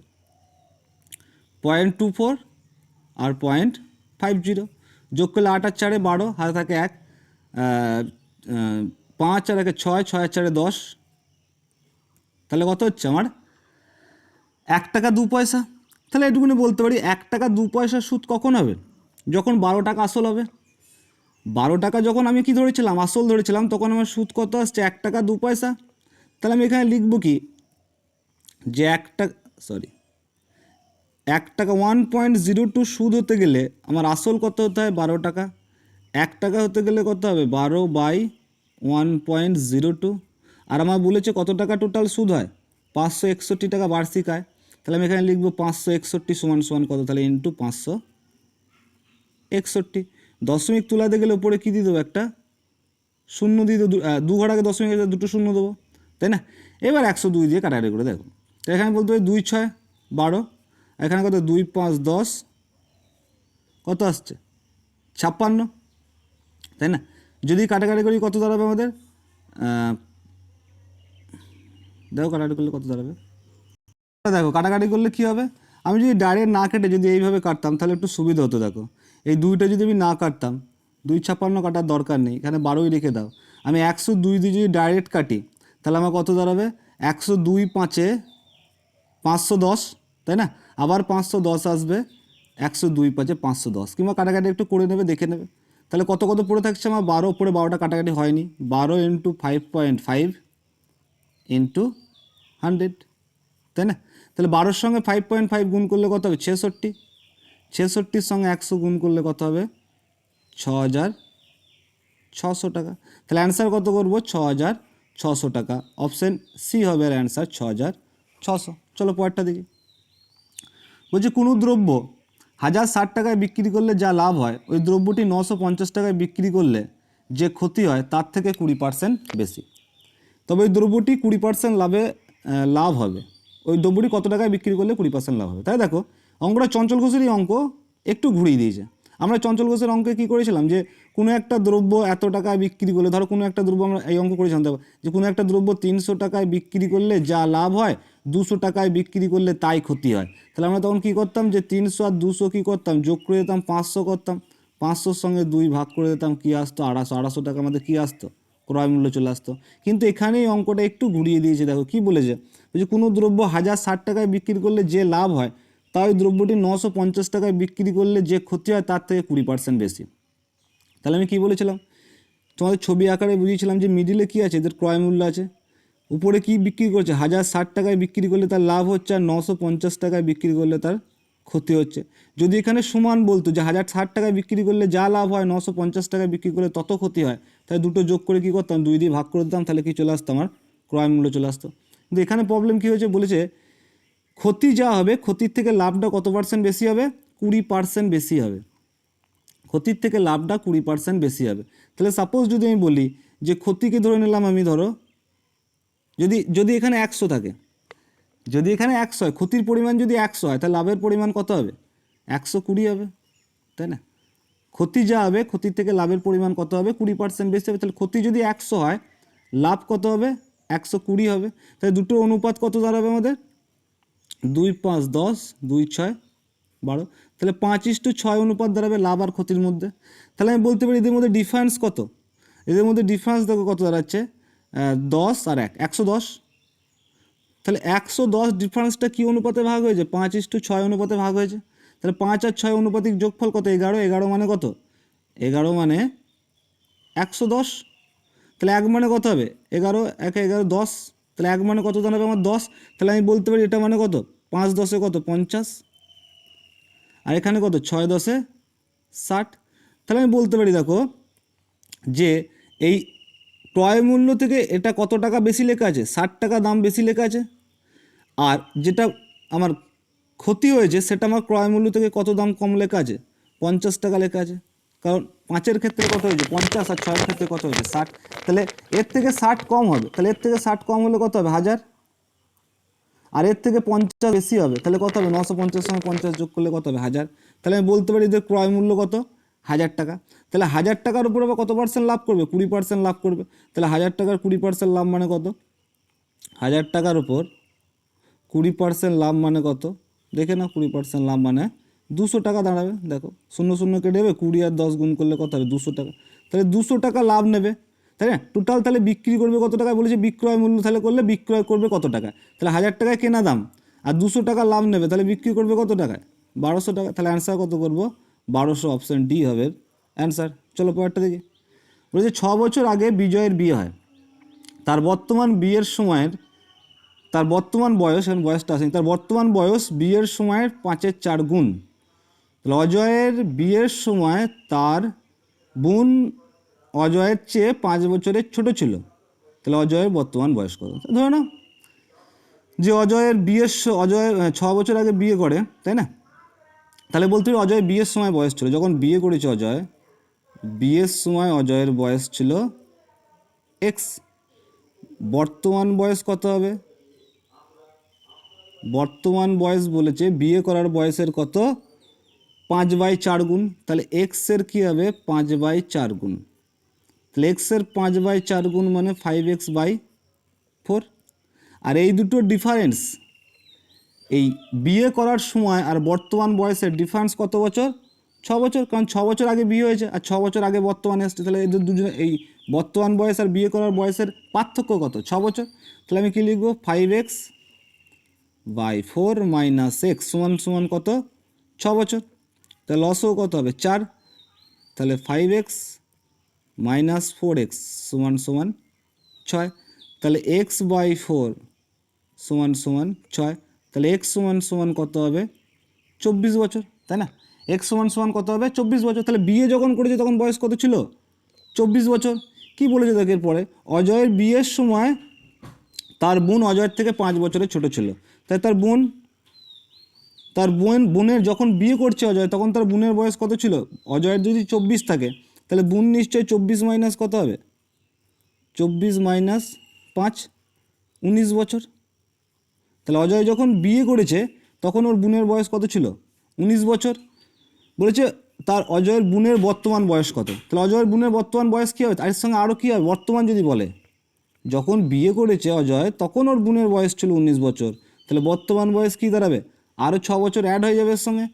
0.24 আর 0.50 যোগ করলে 8 আর 4 12, হাতে থাকে 1, 5 আর 1 6, 6 আর 4 10, তাহলে কত হচ্ছে আমার? 1 টাকা 2 পয়সা। তাহলে এটুকুনি বলতে পারি 1 টাকা 2 পয়সার সুদ কখন হবে? যখন 12 টাকা আসল হবে। 12 টাকা যখন আমি কি ধরেছিলাম? আসল ধরেছিলাম, তখন আমার সুদ কত আসছে? 1 টাকা 2 পয়সা। তাহলে আমি এখানে লিখব কি, যে 1 টাকা 1.02 সুদ হতে গেলে আমার আসল কত হতে হয়? 12 টাকা। 1 টাকা হতে গেলে কত হবে? 12/1.02। আর আমার বলেছে কত টাকা টোটাল সুদ হয়? 561 টাকা বার্ষিক আয়। তাহলে আমি এখানে লিখবো 561 সমান কত? তাহলে ইন্টু 561। দশমিক তুলাতে গেলে উপরে কী দিয়ে দেবো? একটা শূন্য দিয়ে দেবো, 2 ঘর আগে দশমিক আছে, 2টো শূন্য দেবো, তাই না? এবার 102 দিয়ে কাটাকাটি করে দেখো। তো এখানে বলতে পারি 2 6 12, এখানে কত? 2 5 10, কত আসছে? 56, তাই না? যদি কাটাকাটি করি কত দাঁড়াবে আমাদের? দেখো কাটাকাটি করলে কত দাঁড়াবে। দেখো কাটাকাটি করলে কী হবে? আমি যদি ডাইরেক্ট না কেটে যদি এইভাবে কাটতাম তাহলে একটু সুবিধা হতো। দেখো এই 2টা যদি আমি না কাটতাম, 2 56 কাটার দরকার নেই, এখানে 12ই রেখে দাও। আমি 102 দিয়ে যদি ডাইরেক্ট কাটি তাহলে আমার কত দাঁড়াবে? 102 5-এ 510, তাই না? আবার 510 আসবে, 102 5-এ 510, কিংবা কাটাকাটি একটু করে নেবে, দেখে নেবে। তাহলে কত কত পড়ে থাকছে আমার? 12 পড়ে 12টা কাটাকাটি হয়নি, 12 × 5.5 × 100, তাই না? তাহলে 12-র সঙ্গে 5.5 গুণ করলে কত হবে? 66। 66-র সঙ্গে 100 গুণ করলে কত হবে? 6,600 টাকা। তাহলে অ্যান্সার কত করবো? 6,600 টাকা। অপশান সি হবে আর অ্যান্সার 6,600। চলো পরেরটা দেখি। বলছে কোনো দ্রব্য 1060 টাকায় বিক্রি করলে যা লাভ হয়, ওই দ্রব্যটি 950 টাকায় বিক্রি করলে যে ক্ষতি হয় তার থেকে 20% বেশি। তবে ওই দ্রব্যটি 20% লাভ হবে। ওই দ্রব্যটি কত টাকায় বিক্রি করলে 20% লাভ হবে? তাই দেখো অঙ্কটা চঞ্চল ঘোষেরই অঙ্ক, একটু ঘুরিয়ে দিয়েছে। আমরা চঞ্চল ঘোষের অঙ্কে কী করেছিলাম? যে কোনো একটা দ্রব্য এত টাকায় বিক্রি করলে, ধরো কোনো একটা দ্রব্য, আমরা এই অঙ্ক করেছিলাম দেখো, যে কোনো একটা দ্রব্য 300 টাকায় বিক্রি করলে যা লাভ হয় 200 টাকায় বিক্রি করলে তাই ক্ষতি হয়। তাহলে আমরা তখন কী করতাম? যে 300 আর 200 কী করতাম? যোগ করে দিতাম, 500 করতাম, 500-র সঙ্গে 2 ভাগ করে দিতাম, কী আসতো? 250। 250 টাকা আমাদের কী আসতো? ক্রয় মূল্য চলে আসতো। কিন্তু এখানেই অঙ্কটা একটু ঘুরিয়ে দিয়েছে। দেখো কী বলেছে? যে কোনো দ্রব্য 1060 টাকায় বিক্রি করলে যে লাভ হয়, তাই দ্রব্যটি 950 টাকায় বিক্রি করলে যে ক্ষতি হয় তার থেকে 20% বেশি। তাহলে আমি কী বলেছিলাম? তোমাদের ছবি আকারে বুঝিয়েছিলাম যে মিডিলে কী আছে? এদের ক্রয় মূল্য আছে। উপরে কি বিক্রি করছে? 1060 টাকায় বিক্রি করলে তার লাভ হচ্ছে, আর 950 টাকায় বিক্রি করলে তার ক্ষতি হচ্ছে। যদি এখানে সমান বলতো যে 1060 টাকায় বিক্রি করলে যা লাভ হয় 950 টাকায় বিক্রি করলে তত ক্ষতি হয়, তাহলে দুটো যোগ করে কী করতাম? 2 দিয়ে ভাগ করে দিতাম, তাহলে কি চলে আসতো? আমার ক্রয় মূল্য চলে আসতো। কিন্তু এখানে প্রবলেম কী হয়েছে? বলেছে ক্ষতি যা হবে, ক্ষতির থেকে লাভটা কত পার্সেন্ট বেশি হবে? 20% বেশি হবে। ক্ষতির থেকে লাভটা 20% বেশি হবে। তাহলে সাপোজ যদি আমি বলি যে ক্ষতিকে ধরে নিলাম আমি, ধরো যদি এখানে 100 থাকে, যদি এখানে 100 হয়, ক্ষতির পরিমাণ যদি 100 হয়, তাহলে লাভের পরিমাণ কত হবে? 120 হবে, তাই না? ক্ষতি যা হবে, ক্ষতির থেকে লাভের পরিমাণ কত হবে? 20% বেশি হবে। তাহলে ক্ষতি যদি 100 হয়, লাভ কত হবে? 120 হবে। তাহলে দুটো অনুপাত কত দাঁড়াবে আমাদের? 2 5 10, 2 6 12। তাহলে 5:6 অনুপাত দাঁড়াবে লাভ আর ক্ষতির মধ্যে। তাহলে আমি বলতে পারি এদের মধ্যে ডিফারেন্স কত? এদের মধ্যে ডিফারেন্স দেখো কত দাঁড়াচ্ছে? 10 আর 1, 110। তাহলে 110 ডিফারেন্সটা কী অনুপাতে ভাগ হয়েছে? 5:6 অনুপাতে ভাগ হয়েছে। তাহলে 5 আর 6 অনুপাতিক যোগফল কত? 11। 11 মানে কত? 11 মানে 110। তাহলে 1 মানে কত হবে 11, 1 11 10, তাহলে 1 মানে কত দাঁড়াবে আমার 10, তাহলে আমি বলতে পারি এটা মানে কত 5 10 কত 50, আর এখানে কত 6 10 60, তাহলে আমি বলতে পারি দেখো যে এই ক্রয় মূল্য থেকে এটা কত টাকা বেশি লেখা আছে, 60 টাকা দাম বেশি লেখা আছে, আর যেটা আমার ক্ষতি হয়েছে সেটা আমার ক্রয় মূল্য থেকে কত দাম কম লেখা আছে, 50 টাকা লেখা আছে। কারণ 5-এর ক্ষেত্রে কত হয়েছে 50, আর 6-এর ক্ষেত্রে কত হয়েছে 60, তাহলে এর থেকে 60 কম হবে, তাহলে এর থেকে 60 কম হলে কত হবে 1000, আর এর থেকে 50 বেশি হবে, তাহলে কত হবে 950 সঙ্গে 50 যোগ করলে কত হবে 1000, তাহলে আমি বলতে পারি যে ক্রয় মূল্য কত 1000 টাকা। তাহলে 1000 টাকার উপর আবার কত পার্সেন্ট লাভ করবে 20% লাভ করবে, তাহলে 1000 টাকার 20% লাভ মানে কত, 1000 টাকার উপর 20% লাভ মানে কত দেখে না, 20% লাভ মানে 200 টাকা দাঁড়াবে। দেখো 0 0 কেটে দেবে, 20 আর 10 গুণ করলে কত হবে 200 টাকা, তাহলে 200 টাকা লাভ নেবে, তাই না। টোটাল তাহলে বিক্রি করবে কত টাকায় বলেছে, বিক্রয় মূল্য তাহলে করলে বিক্রয় করবে কত টাকা, তাহলে 1000 টাকায় কেনা দাম আর 200 টাকা লাভ নেবে, তাহলে বিক্রি করবে কত টাকায় 1200 টাকা, তাহলে অ্যান্সার কত করব 1200, অপশান ডি হবে অ্যান্সার। চলো পরেরটা দেখি, বলেছে 6 বছর আগে বিজয়ের বিয়ে হয়, তার বর্তমান বিয়ের সময়ের তার বর্তমান বয়স, এখন বয়সটা আসেনি, তার বর্তমান বয়স বিয়ের সময়ের 5-এর 4 গুণ, তাহলে অজয়ের বিয়ের সময় তার বোন অজয়ের চেয়ে 5 বছরের ছোট ছিল, তাহলে অজয়ের বর্তমান বয়স কত, ধরো না যে অজয়ের অজয় 6 বছর আগে বিয়ে করে, তাই না, তাহলে বলতে হবে অজয়ের বিয়ের সময় বয়স ছিল, যখন বিয়ে করেছে অজয়, বিয়ের সময় অজয়ের বয়স ছিল এক্স, বর্তমান বয়স কত হবে, বর্তমান বয়স বলেছে বিয়ে করার বয়সের কত 5/4 গুণ, তাহলে এক্সের কী হবে 5/4 গুণ, তাহলে এক্সের 5/4 গুণ মানে 5x/4, আর এই দুটো ডিফারেন্স, এই বিয়ে করার সময় আর বর্তমান বয়সের ডিফারেন্স কত বছর 6 বছর, কারণ 6 বছর আগে বিয়ে হয়েছে আর 6 বছর আগে বর্তমানে এসছে, তাহলে এদের দুজনে এই বর্তমান বয়স আর বিয়ে করার বয়সের পার্থক্য কত 6 বছর, তাহলে আমি কী লিখবো 5x/4 - x সমান কত 6 বছর, তাহলে লসও কত হবে 4, তাহলে 5x - 4x সমান 6, তাহলে x/4 সমান 6, তাহলে x সমান কত হবে 24 বছর, তাই না, x সমান কত হবে 24 বছর, তাহলে বিয়ে যখন করেছে তখন বয়স কত ছিল 24 বছর। কি বলেছে দেখের পরে, অজয়ের বিয়ের সময় তার বোন অজয়ের থেকে 5 বছরের ছোট ছিল, তাই তার বোনের যখন বিয়ে করছে অজয় তখন তার বোনের বয়স কত ছিল, অজয়ের যদি 24 থাকে তাহলে বোন নিশ্চয়ই 24 মাইনাস কত হবে 24 - 5 19 বছর, তাহলে অজয় যখন বিয়ে করেছে তখন ওর বোনের বয়স কত ছিল 19 বছর। বলেছে তার অজয়ের বোনের বর্তমান বয়স কত, তাহলে অজয়ের বোনের বর্তমান বয়স কী হবে, তার সঙ্গে আরও কী হবে বর্তমান যদি বলে, যখন বিয়ে করেছে অজয় তখন ওর বোনের বয়স ছিল 19 বছর, তাহলে বর্তমান বয়স কী দাঁড়াবে আরও 6 বছর অ্যাড হয়ে যাবে এর সঙ্গে,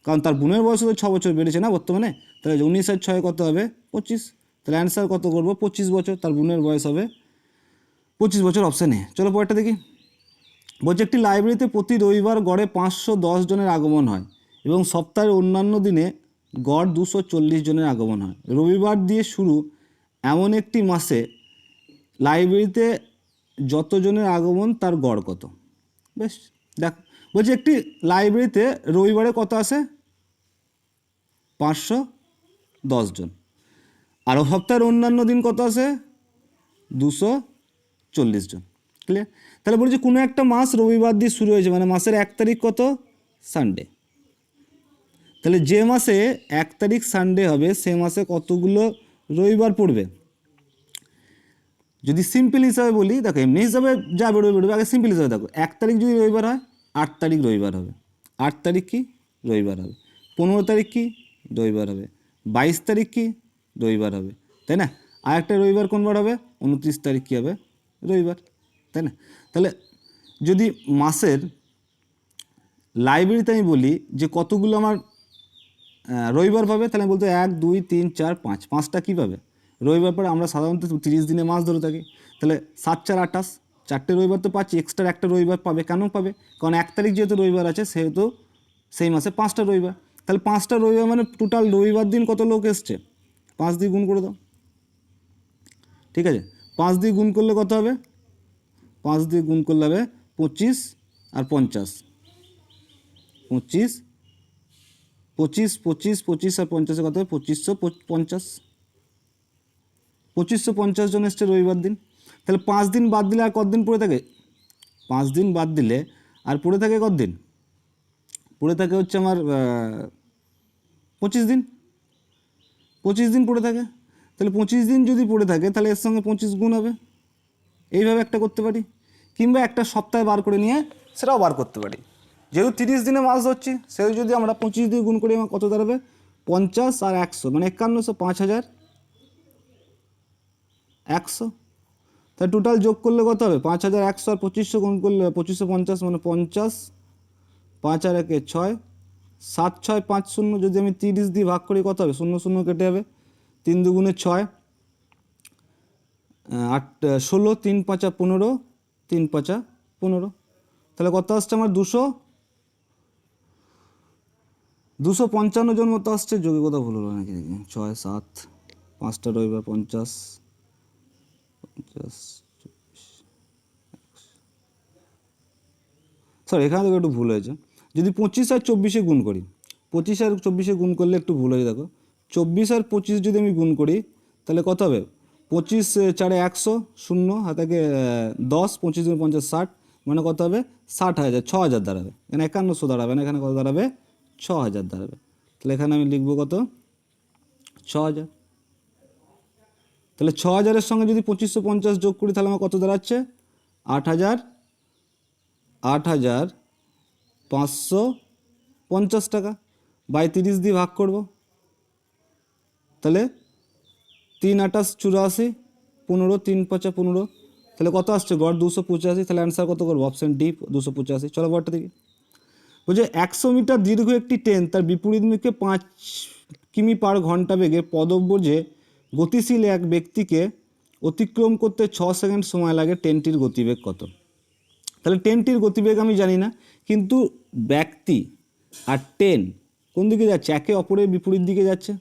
কারণ তার বোনের বয়স তো 6 বছর বেড়েছে না বর্তমানে, তাহলে 19 আর 6 কত হবে 25, তাহলে অ্যান্সার কত করবো 25 বছর, তার বোনের বয়স হবে 25 বছর, অপশান এ। চলো পরেরটা দেখি, বলছে একটি লাইব্রেরিতে প্রতি রবিবার গড়ে 510 জনের আগমন হয় এবং সপ্তাহের অন্যান্য দিনে গড় 240 জনের আগমন হয়, রবিবার দিয়ে শুরু এমন একটি মাসে লাইব্রেরিতে যতজনের আগমন তার গড় কত, বেশ দেখ বলছে একটি লাইব্রেরিতে রবিবারে কত আসে 510 জন, আর সপ্তাহের অন্যান্য দিন কত আসে 240 জন, ক্লিয়ার। তাহলে বলছে কোনো একটা মাস রবিবার দিয়ে শুরু হয়েছে, মানে মাসের 1 তারিখ কত সানডে, তাহলে যে মাসে 1 তারিখ সানডে হবে সে মাসে কতগুলো রবিবার পড়বে, যদি সিম্পল হিসাবে বলি দেখো এমনি হিসাবে যা বেরোবে আগে সিম্পল হিসাবে দেখো 1 তারিখ যদি রবিবার হয় 8 তারিখ রবিবার হবে, 8 তারিখ কি রবিবার হবে, 15 তারিখ কি রবিবার হবে, 22 তারিখ কি রবিবার হবে, তাই না, আর একটা রবিবার কোনবার হবে 29 তারিখ কী হবে রবিবার, তাই না। তাহলে যদি মাসের লাইব্রেরিতে আমি বলি যে কতগুলো আমার রবিবার পাবে, তাহলে বলতে 1 2 3 4 5, 5টা কী পাবে রবিবার পরে, আমরা সাধারণত 30 দিনে মাস ধরে থাকি, তাহলে 7 4 28, 4টে রবিবার তো পাচ্ছি, এক্সট্রা একটা রবিবার পাবে, কেন পাবে, কারণ 1 তারিখ যেহেতু রবিবার আছে সেহেতু সেই মাসে 5টা রবিবার, তাহলে 5টা রবিবার মানে টোটাল রবিবার দিন কত লোক এসছে 5 দিয়ে গুণ করে দাও, ঠিক আছে, 5 দিয়ে গুণ করলে কত হবে? 5 দিয়ে গুণ করলে হবে 25 আর 50, 25 25 25 25 আর 50 কত হবে? 2550, 2550 জন এসছে রবিবার দিন। তাহলে 5 দিন বাদ দিলে আর কতদিন পড়ে থাকে? 5 দিন বাদ দিলে আর পড়ে থাকে কতদিন? পড়ে থাকে হচ্ছে আমার 25 দিন, 25 দিন পড়ে থাকে। তাহলে 25 দিন যদি পড়ে থাকে তাহলে এর সঙ্গে 25 গুণ হবে, এইভাবে একটা করতে পারি। কিংবা একটা সপ্তাহে বার করে নিয়ে সেটাও বার করতে পারি। যেহেতু 30 দিনে মাছ ধরছি, সেহেতু যদি আমরা 25 দিয়ে গুণ করি আমার কত দাঁড়াবে? 50 আর 100 মানে 5100, 5100। তাহলে টোটাল যোগ করলে কত হবে? 5100 আর 2500 গুণ করলে 2550 মানে 50, 5 আর 1 6, 7 6 5 0। যদি আমি 30 দিয়ে ভাগ করি কত হবে? 0 0 কেটে যাবে, 3 দুগুণে 6, 8 16, 3 5 15, 3 5 15। তাহলে কত আসছে আমার? 255 জন মতো আসছে। যোগে কথা ভুল হলো নাকি দেখি, 6 7, 5টা রবিবার 50 50, স্যার এখানে দেখো একটু ভুল হয়েছে। যদি 25 আর 24 গুণ করি, 25 আর 24 গুণ করলে একটু ভুল হয়েছে। দেখো 24 আর 25 যদি আমি গুণ করি তাহলে কত হবে? 25 4 100, 0 হাতে 10, 25 50 60 মানে কত হবে? 60,000, 6,000 দাঁড়াবে। এখানে 5100 দাঁড়াবে না, এখানে কত দাঁড়াবে? 6,000 দাঁড়াবে। তাহলে এখানে আমি লিখবো কত? 6,000। তাহলে 6,000-এর সঙ্গে যদি 2550 যোগ করি তাহলে আমার কত দাঁড়াচ্ছে? 8,550 টাকা। বাই 30 দিয়ে ভাগ করব, তাহলে 3 8 84, 15 3 5 15। তাহলে কত আসছে? গড় 285। তাহলে অ্যান্সার কত করবো? Option D 285। চলো গড়টা দেখি। বলছে 100 মিটার দীর্ঘ একটি ট্রেন তার বিপরীত মুখে 5 কিমি পার ঘন্টা বেগে পদব্রজে গতিশীল এক ব্যক্তিকে অতিক্রম করতে 6 সেকেন্ড সময় লাগে, ট্রেনটির গতিবেগ কত? তাহলে ট্রেনটির গতিবেগ আমি জানি না, কিন্তু ব্যক্তি আর ট্রেন কোন দিকে যাচ্ছে? একে অপরের বিপরীত দিকে যাচ্ছে।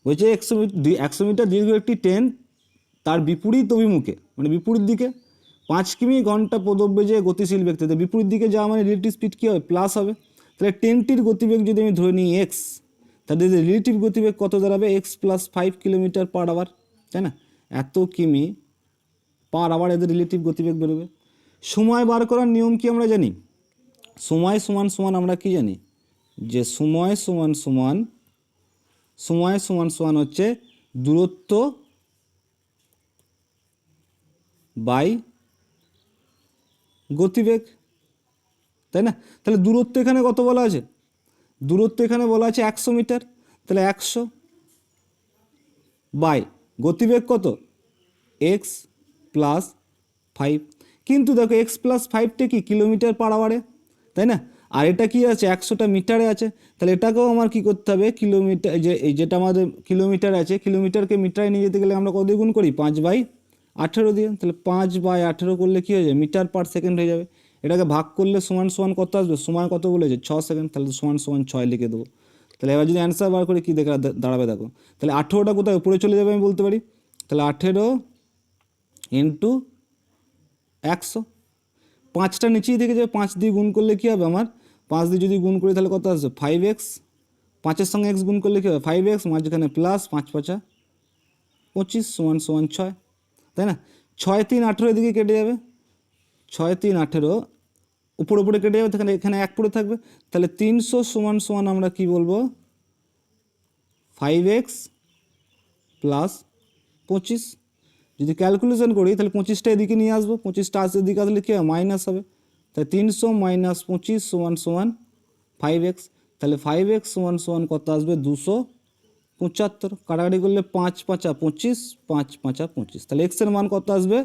বলছে 100 মিটার দীর্ঘ একটি ট্রেন তার বিপরীত অভিমুখে মানে বিপরীত দিকে 5 কিমি ঘন্টা পদব্রজে গতিশীল ব্যক্তিতে বিপরীত দিকে যাওয়া মানে রিলেটিভ স্পিড কী হবে? প্লাস হবে। তাহলে ট্রেনটির গতিবেগ যদি আমি ধরে নিই এক্স, তাহলে রিলেটিভ গতিবেগ কত দাঁড়াবে? X plus 5 kilometre per hour, তাই না? এত কিমি পার আওয়ার এদের রিলেটিভ গতিবেগ বেরোবে। সময় বার করার নিয়ম কি আমরা জানি? সময় সমান সমান আমরা কি জানি? যে সময় সমান সমান হচ্ছে দূরত্ব বাই গতিবেগ, তাই না? তাহলে দূরত্ব এখানে কত বলা আছে? দূরত্ব এখানে বলা আছে 100 মিটার। তাহলে 100 বাই গতিবেগ কত? X plus 5। কিন্তু দেখো এক্স প্লাস 5টা কি? কিলোমিটার পার আওয়ারে, তাই না? আর এটা কি আছে? 100টা মিটারে আছে। তাহলে এটাকেও আমার কি করতে হবে? কিলোমিটার, যেটা আমাদের কিলোমিটার আছে, কিলোমিটারকে মিটারে নিয়ে যেতে গেলে আমরা কত দিয়ে গুণ করি? 5/18 দিয়ে। তাহলে 5/18 করলে কী হয়ে যাবে? মিটার পার সেকেন্ড হয়ে যাবে। এটাকে ভাগ করলে সমান সমান কত আসবে? সময় কত বলেছে? 6 সেকেন্ড। তাহলে সমান সমান 6 লিখে দেবো। তাহলে এবার যদি অ্যান্সার বার করে কী দাঁড়াবে দেখো। তাহলে 18টা কোথায় উপরে চলে যাবে আমি বলতে পারি। তাহলে 18 ইন্টু 100, 5টা নিচেই থেকে যাবে। 5 দিয়ে গুণ করলে কী হবে আমার? 5 দিয়ে যদি গুণ করি তাহলে কত আসবে? 5x, 5-এর সঙ্গে x গুণ করলে কী হবে? 5x, মাঝখানে প্লাস 5 5 25 সমান সমান 6, তাই না? 6 3 18 এদিকে কেটে যাবে, 6 3 18 উপরে কেটে যাবে, এখানে 1 পড়ে থাকবে। তাহলে 300 সমান সমান আমরা কি বলবো? 5x plus 25। যদি ক্যালকুলেশন করি তাহলে 25টা এদিকে নিয়ে আসবো, 25টা এদিকে আসলে কী হবে? মাইনাস হবে। তাই 300 মাইনাস 25 সমান সমান 5x। তাহলে 5x সমান সমান কত আসবে? 275। কাটাকাটি করলে 5 5 25, 5 5 25। তাহলে x এর মান কত আসবে?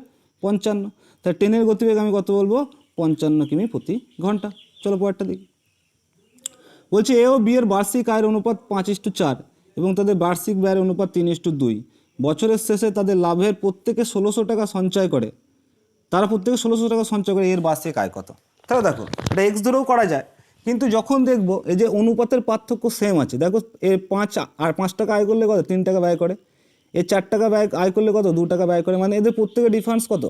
55। তাহলে ট্রেনের গতিবেগ আমি কত বলবো? 55 কিমি প্রতি ঘন্টা। চলো পরেরটা দেখি। বলছে এ ও বি এর বার্ষিক আয়ের অনুপাত 5:4 এবং তাদের বার্ষিক ব্যয়ের অনুপাত 3:2। বছরের শেষে তাদের লাভের প্রত্যেকে 1600 টাকা সঞ্চয় করে, তারা প্রত্যেকে 1600 টাকা সঞ্চয় করে, এর বার্ষিক আয় কত? তাহলে দেখো এটা এক্স ধরেও করা যায়, কিন্তু যখন দেখবো এই যে অনুপাতের পার্থক্য সেম আছে, দেখো এ 5 আর 5 টাকা আয় করলে কত? 3 টাকা ব্যয় করে। এ 4 টাকা ব্যয় আয় করলে কত 2 টাকা ব্যয় করে, মানে এদের প্রত্যেকের ডিফারেন্স কত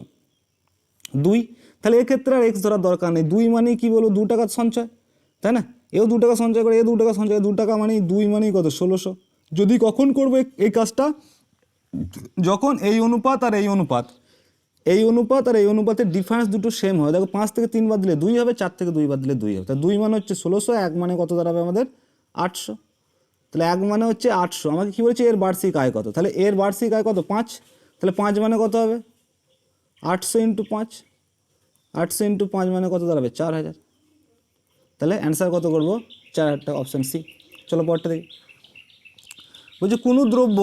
2। তাহলে এক্ষেত্রে আর এক্স ধরার দরকার নেই, 2 মানে কি বলবো 2 টাকার সঞ্চয়, তাই না? এও 2 টাকা সঞ্চয় করে, এ 2 টাকা সঞ্চয়, 2 টাকা মানে 2 মানেই কত 1600। যদি কখন করবো এই কাজটা, যখন এই অনুপাত আর এই অনুপাত, এই অনুপাত আর এই অনুপাতের ডিফারেন্স দুটো সেম হয়। দেখো 5 থেকে 3 বাদ দিলে 2 হবে, 4 থেকে 2 বাদ দিলে 2 হবে। তা 2 মানে হচ্ছে 1600, 1 মানে কত দাঁড়াবে আমাদের 800। তাহলে 1 মানে হচ্ছে 800। আমাকে কী বলেছে এর বার্ষিক আয় কত, তাহলে এর বার্ষিক আয় কত 5, তাহলে 5 মানে কত হবে 800 ইন্টু 5, 800 ইন্টু 5 মানে কত দাঁড়াবে 4000। তাহলে অ্যান্সার কত করবো 4000 টাকা, অপশান সি। চলো পরটা দেখি। বলছে কোনো দ্রব্য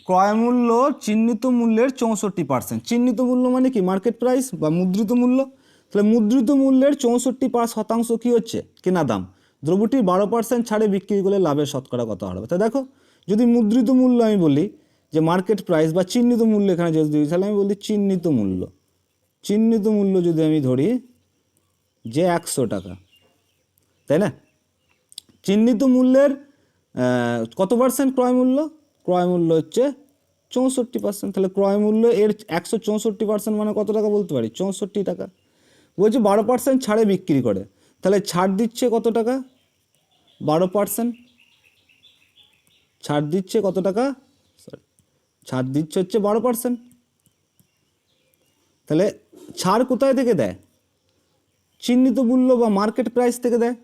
ক্রয় মূল্য চিহ্নিত মূল্যের 64%। চিহ্নিত মূল্য মানে কি মার্কেট প্রাইস বা মুদ্রিত মূল্য। তাহলে মুদ্রিত মূল্যের 64% কী হচ্ছে কেনা দাম। দ্রব্যটির 12% ছাড়ে বিক্রি করলে লাভের শতকরা কত হবে। তা দেখো যদি মুদ্রিত মূল্য আমি বলি যে মার্কেট প্রাইস বা চিহ্নিত মূল্য এখানে যদি দিই, তাহলে আমি বলি চিহ্নিত মূল্য। চিহ্নিত মূল্য যদি আমি ধরি যে 100 টাকা, তাই না? চিহ্নিত মূল্যের কত পার্সেন্ট ক্রয় মূল্য, ক্রয় মূল্য হচ্ছে 64%। তাহলে ক্রয় মূল্য এর 164% মানে কত টাকা বলতে পারি 64 টাকা। বলছে 12% ছাড়ে বিক্রি করে, তাহলে ছাড় দিচ্ছে কত টাকা 12%, ছাড় দিচ্ছে কত টাকা, সরি ছাড় দিচ্ছে হচ্ছে 12%। তাহলে ছাড় কোথায় থেকে দেয়, চিহ্নিত মূল্য বা মার্কেট প্রাইস থেকে দেয়,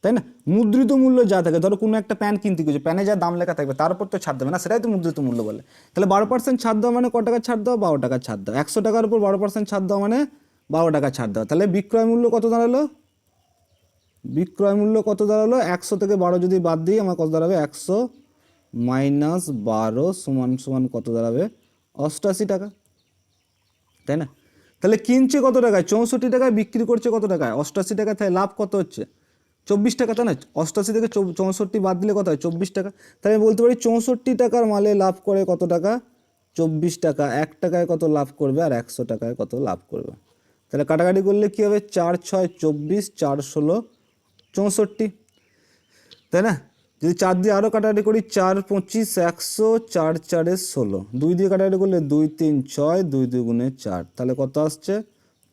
তাই না? মুদ্রিত মূল্য যা থাকে, ধরো কোনো একটা প্যান কিনতে গেছে, প্যানে যা দাম লেখা থাকবে তার উপর তো ছাড় দেবে না, সেটাই তো মুদ্রিত মূল্য বলে। তাহলে 12% ছাড় দেওয়া মানে কত টাকা ছাড় দেওয়া 12 টাকা ছাড় দেওয়া, 100 টাকার উপর 12% ছাড় দেওয়া মানে 12 টাকা ছাড় দেওয়া। তাহলে বিক্রয় মূল্য কত দাঁড়ালো, বিক্রয় মূল্য কত দাঁড়ালো 100 থেকে 12 যদি বাদ দিই আমার কত দাঁড়াবে 100 মাইনাস 12 সমান সমান কত দাঁড়াবে 88 টাকা, তাই না? তাহলে কিনছে কত টাকায় 64 টাকায়, বিক্রি করছে কত টাকায় 88 টাকায়। তাহলে লাভ কত হচ্ছে 24 টাকা, তাই না? 88 থেকে 64 বাদ দিলে কত হয় 24 টাকা। তাহলে আমি বলতে পারি 64 টাকার মালে লাভ করে কত টাকা 24 টাকা। 1 টাকায় কত লাভ করবে আর 100 টাকায় কত লাভ করবে। তাহলে কাটাকাটি করলে কী হবে 4 6 24, 4 16 64, তাই না? যদি 4 দিয়ে আরও কাটাকাটি করি 4 25 100, 4 4 16, 2 দিয়ে কাটাকাটি করলে 2 3 6, 2 2 গুণে 4, তাহলে কত আসছে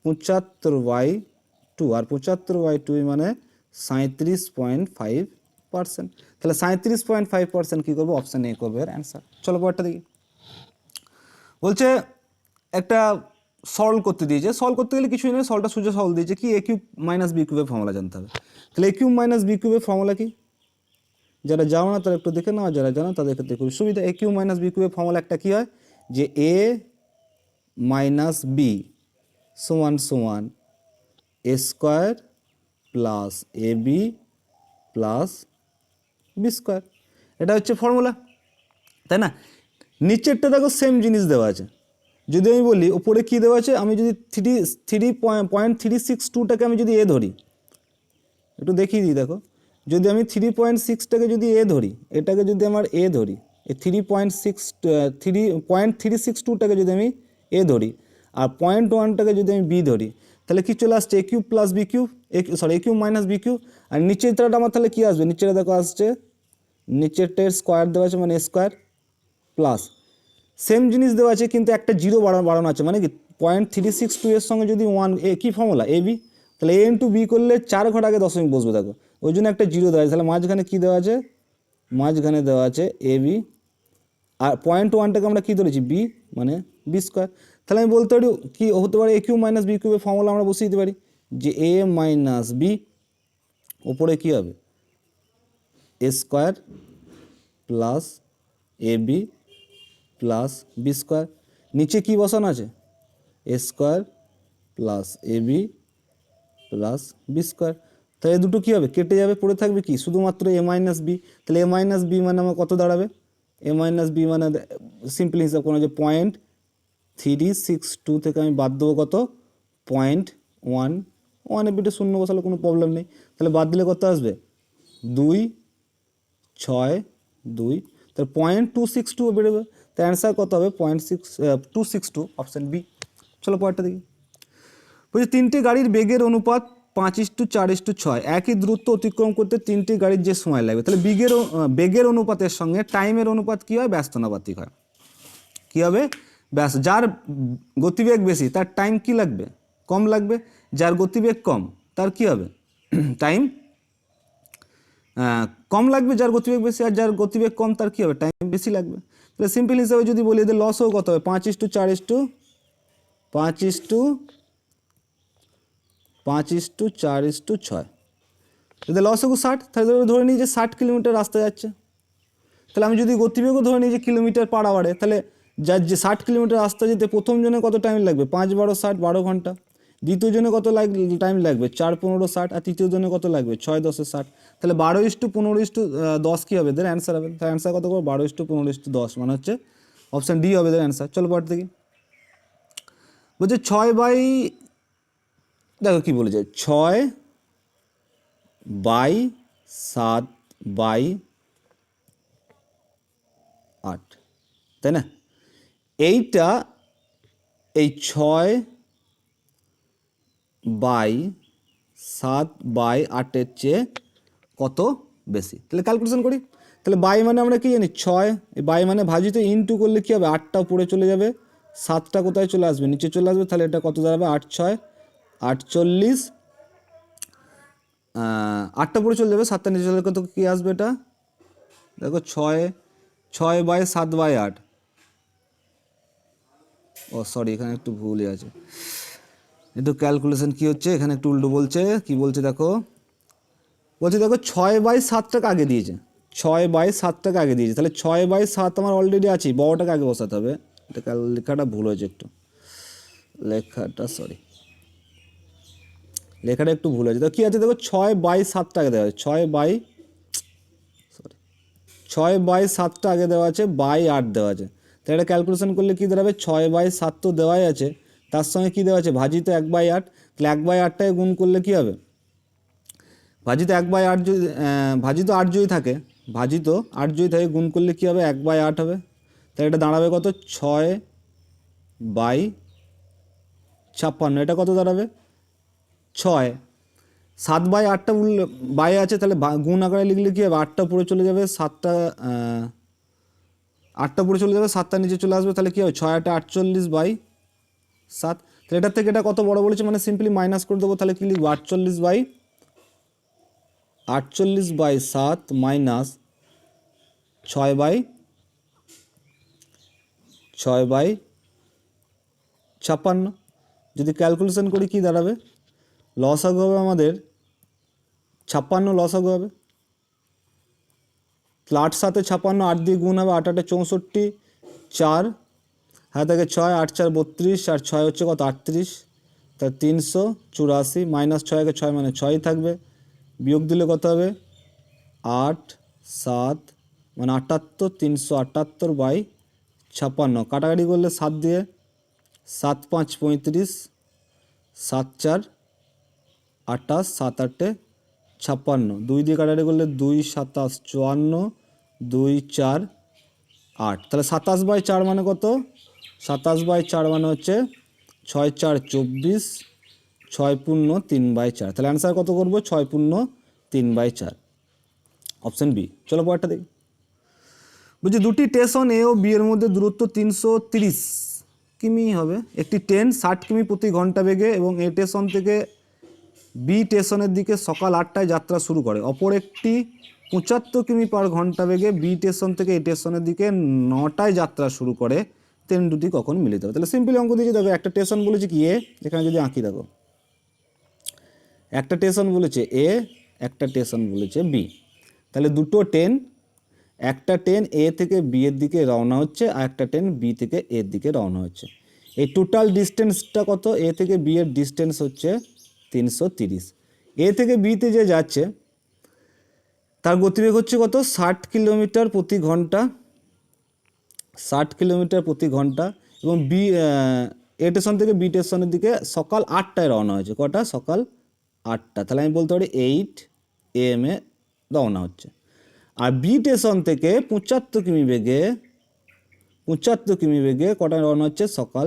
75/2। আর 75/2 মানে 37.5%। তাহলে 37.5% কী করবো অপশান এ করবে এর অ্যান্সার। চলো পরেরটা দেখি। বলছে একটা সলভ করতে দিয়েছে, সলভ করতে গেলে কিছুই নয়, সলভটা সোজা সলভ দিয়েছে কি a কিউব মাইনাস b কিউবের ফর্মুলা জানতে হবে। তাহলে a কিউব মাইনাস b কিউবের ফর্মুলা কি, যারা যাও না তারা একটু দেখে নাও, যারা জানো তাদের ক্ষেত্রে খুবই সুবিধা। a কিউব মাইনাস b কিউবের ফর্মুলা একটা কী হয় যে a মাইনাস b সমান সমান a square plus ab plus B square, এটা হচ্ছে ফর্মুলা, তাই না? নিচেরটা দেখো সেম জিনিস দেওয়া আছে। যদি আমি বলি ওপরে কী দেওয়া আছে, আমি যদি 3.362টাকে আমি যদি এ ধরি, একটু দেখিয়ে দিই দেখো, যদি আমি 3.6টাকে যদি এ ধরি, এটাকে যদি আমার এ ধরি, এই 3.362টাকে যদি আমি এ ধরি আর 0.1টাকে যদি আমি বি ধরি, তাহলে কি চলে আসছে এ কিউব প্লাস বি কিউব, এ কিউব মাইনাস বি কিউব। আর নিচেরটা আমার তাহলে কী আসবে, নিচেরটা দেখো আসছে নিচেরটার স্কোয়ার দেওয়া আছে মানে এ স্কোয়ার প্লাস সেম জিনিস দেওয়া আছে কিন্তু একটা জিরো বাড়ানো আছে, মানে কি 0.362 এর সঙ্গে যদি 1 এ কী ফর্মুলা এ বি, তাহলে এ ইন্টু বি করলে 4 ঘর আগে দশমিক বসবে দেখো, ওই জন্য একটা জিরো দেওয়া আছে। তাহলে মাঝখানে কী দেওয়া আছে, মাঝখানে দেওয়া আছে এ বি, আর 0.1টাকে আমরা কী ধরেছি বি মানে বি স্কোয়ার। তাহলে আমি বলতে পারি কি হতে পারে এ কিউব মাইনাস বি কিউবের ফর্মুলা আমরা বসিয়ে দিতে পারি যে এ মাইনাস বি ওপরে কী হবে এ square plus A B plus B square, নিচে কী বসানো আছে এ square plus A B plus B square. তাহলে এই দুটো কী হবে কেটে যাবে, পড়ে থাকবে কি শুধুমাত্র এ মাইনাস বি। তাহলে এ মাইনাস বি মানে আমার কত দাঁড়াবে, এ মাইনাস বি মানে সিম্পলি হিসাব কোনো যে 0.362 থেকে আমি বাদ দেবো কত 0.1, 1 এর বিটে শূন্য বসালে কোনো প্রবলেম নেই। তাহলে বাদ দিলে কত আসবে 2 6 2, তাহলে 0.262 বেরোবে। তো অ্যান্সার কত হবে 0.262, অপশান বি। চলো পরেরটা দেখি। বলছি 3টি গাড়ির বেগের অনুপাত 5:4:6, একই দূরত্ব অতিক্রম করতে 3টি গাড়ির যে সময় লাগবে, তাহলে বেগের অনুপাতের সঙ্গে টাইমের অনুপাত কী হয় ব্যস্তানুপাতিক হয়। কী হবে, ব্যাস। যার গতিবেগ বেশি তার টাইম কি লাগবে, কম লাগবে। যার গতিবেগ কম তার কি হবে, টাইম কম লাগবে যার গতিবেগ বেশি, আর যার গতিবেগ কম তার কী হবে, টাইম বেশি লাগবে। তাহলে সিম্পল হিসাবে যদি বলি এদের লসও কত হবে, 5:4:6। এদের লস হবে 60। তাহলে ধরে নিই যে 60 কিলোমিটার রাস্তা যাচ্ছে। তাহলে আমি যদি গতিবেগও ধরে নিই যে কিলোমিটার পার আওয়ারে, তাহলে যার যে 60 কিলোমিটার রাস্তা যেতে প্রথম জনে কত টাইম লাগবে, 5×12=60, 12 ঘন্টা। দ্বিতীয় জনে কত টাইম লাগবে, 4×15=60। আর তৃতীয় জনে কত লাগবে, 6×10=60। তাহলে 12:15:10 কী হবে, এদের অ্যান্সার হবে। তার অ্যান্সার কত করবো, 12:15:10 মানে হচ্ছে অপশান ডি হবে এদের অ্যান্সার। চলো পর থেকে বলছে 6/, দেখো কী বলেছে, 6/7/8, তাই না? এইটা এই 6/7/8 চেয়ে কত বেশি। তাহলে ক্যালকুলেশন করি। তাহলে বাই মানে আমরা কি জানি 6, এই বাই মানে ভাজিত ইনটু করলে কী হবে, 8টা উপরে চলে যাবে, 7টা কোথায় চলে আসবে, নিচে চলে আসবে। তাহলে এটা কত দাঁড়াবে, 8×6=48। 8টা উপরে চলে যাবে, 7টা নিচে চলে কত কী আসবে, এটা দেখো 6/7/8। ও সরি, এখানে একটু ভুলই আছে, একটু ক্যালকুলেশন কী হচ্ছে এখানে, একটু উল্টো বলছে। কি বলছে দেখো, বলছে দেখো 6/7টাকে আগে দিয়েছে, 6/7টাকে আগে দিয়েছে। তাহলে 6/7 আমার অলরেডি আছে, বড়টাকে আগে বসাতে হবে। এটা লেখাটা ভুল হয়েছে একটু, লেখাটা একটু ভুল হয়েছে। তো কী আছে দেখো, 6/7টাকে দেওয়া আছে, 6/7টা আগে দেওয়া আছে, /8 দেওয়া আছে। তাহলে এটা ক্যালকুলেশন করলে কী দাঁড়াবে, 6/7 তো দেওয়াই আছে, তার সঙ্গে কী দেওয়া আছে, ভাজিত 1/8। তাহলে 1/8টাকে গুণ করলে কী হবে, ভাজিত 1/8 যদি ভাজিত 8 যদি থাকে, গুণ করলে কী হবে, 1/8 হবে। তাহলে এটা দাঁড়াবে কত, 6/56। এটা কত দাঁড়াবে, 6। 7/8টা বাই আছে, তাহলে গুণ আকারে লিখলে কী হবে, 8টা উপরে চলে যাবে, 8টা উপরে চলে যাবে, 7টা নিচে চলে আসবে। তাহলে কী হবে, 6×8=48/7। তাহলে এটার থেকে এটা কত বড় বলেছে, মানে সিম্পলি মাইনাস করে দেবো। তাহলে কী লিখবো, 48/7 মাইনাস 6/56। যদি ক্যালকুলেশন করি কী দাঁড়াবে, লসাগু হবে আমাদের 56, লসাগু হবে। 8×7=56, 8 দিয়ে গুণ হবে, 8×8=64, 4 হাতে থাকে 6, 8×4=32, আর 6 হচ্ছে কত, 38। তা 384, মাইনাস 6×6 মানে 6ই থাকবে, বিয়োগ দিলে কত হবে, 8×7 মানে 78, 378/56। কাটাকাটি করলে 7 দিয়ে, 7×5=35, 7×4=28, 7×8=56। 2 দিয়ে কাটাকাটি করলে 2×7=54, 2×4=8। তাহলে 27/4 মানে কত, 27/4 মানে হচ্ছে 6×4=24, 6×3/4। তাহলে অ্যান্সার কত করবো, 6×3/4, অপশান বি। চলো পরেরটা দেখি। বলছি দুটি স্টেশন এ ও বি এর মধ্যে দূরত্ব 330 কিমি হবে। একটি ট্রেন 60 কিমি প্রতি ঘন্টা বেগে এবং এ স্টেশন থেকে বি স্টেশনের দিকে সকাল 8টায় যাত্রা শুরু করে। অপর একটি 75 কিমি পার ঘন্টা বেগে বি স্টেশন থেকে এ স্টেশনের দিকে 9টায় যাত্রা শুরু করে। ট্রেন দুটি কখন মিলিত হবে। তাহলে সিম্পলি অঙ্ক দিয়েছি, দেখো একটা স্টেশন বলেছে কি এ, এখানে যদি আঁকি দেখো একটা স্টেশন বলেছে এ, একটা স্টেশন বলেছে বি। তাহলে দুটো ট্রেন, একটা ট্রেন এ থেকে বি এর দিকে রওনা হচ্ছে, আর একটা ট্রেন বি থেকে এর দিকে রওনা হচ্ছে। এই টোটাল ডিস্টেন্সটা কত, এ থেকে বি এর ডিস্টেন্স হচ্ছে 330। এ থেকে বিতে যে যাচ্ছে তার গতিবেগ হচ্ছে কত, 60 কিলোমিটার প্রতি ঘন্টা, 60 কিলোমিটার প্রতি ঘন্টা। এবং বি এ স্টেশন থেকে বি স্টেশনের দিকে সকাল 8টায় রওনা হয়েছে। কটা, সকাল 8টা। তাহলে আমি বলতে পারি 8 AM এ রওনা হচ্ছে। আর বি স্টেশন থেকে 75 কিমি বেগে কটায় রওনা হচ্ছে, সকাল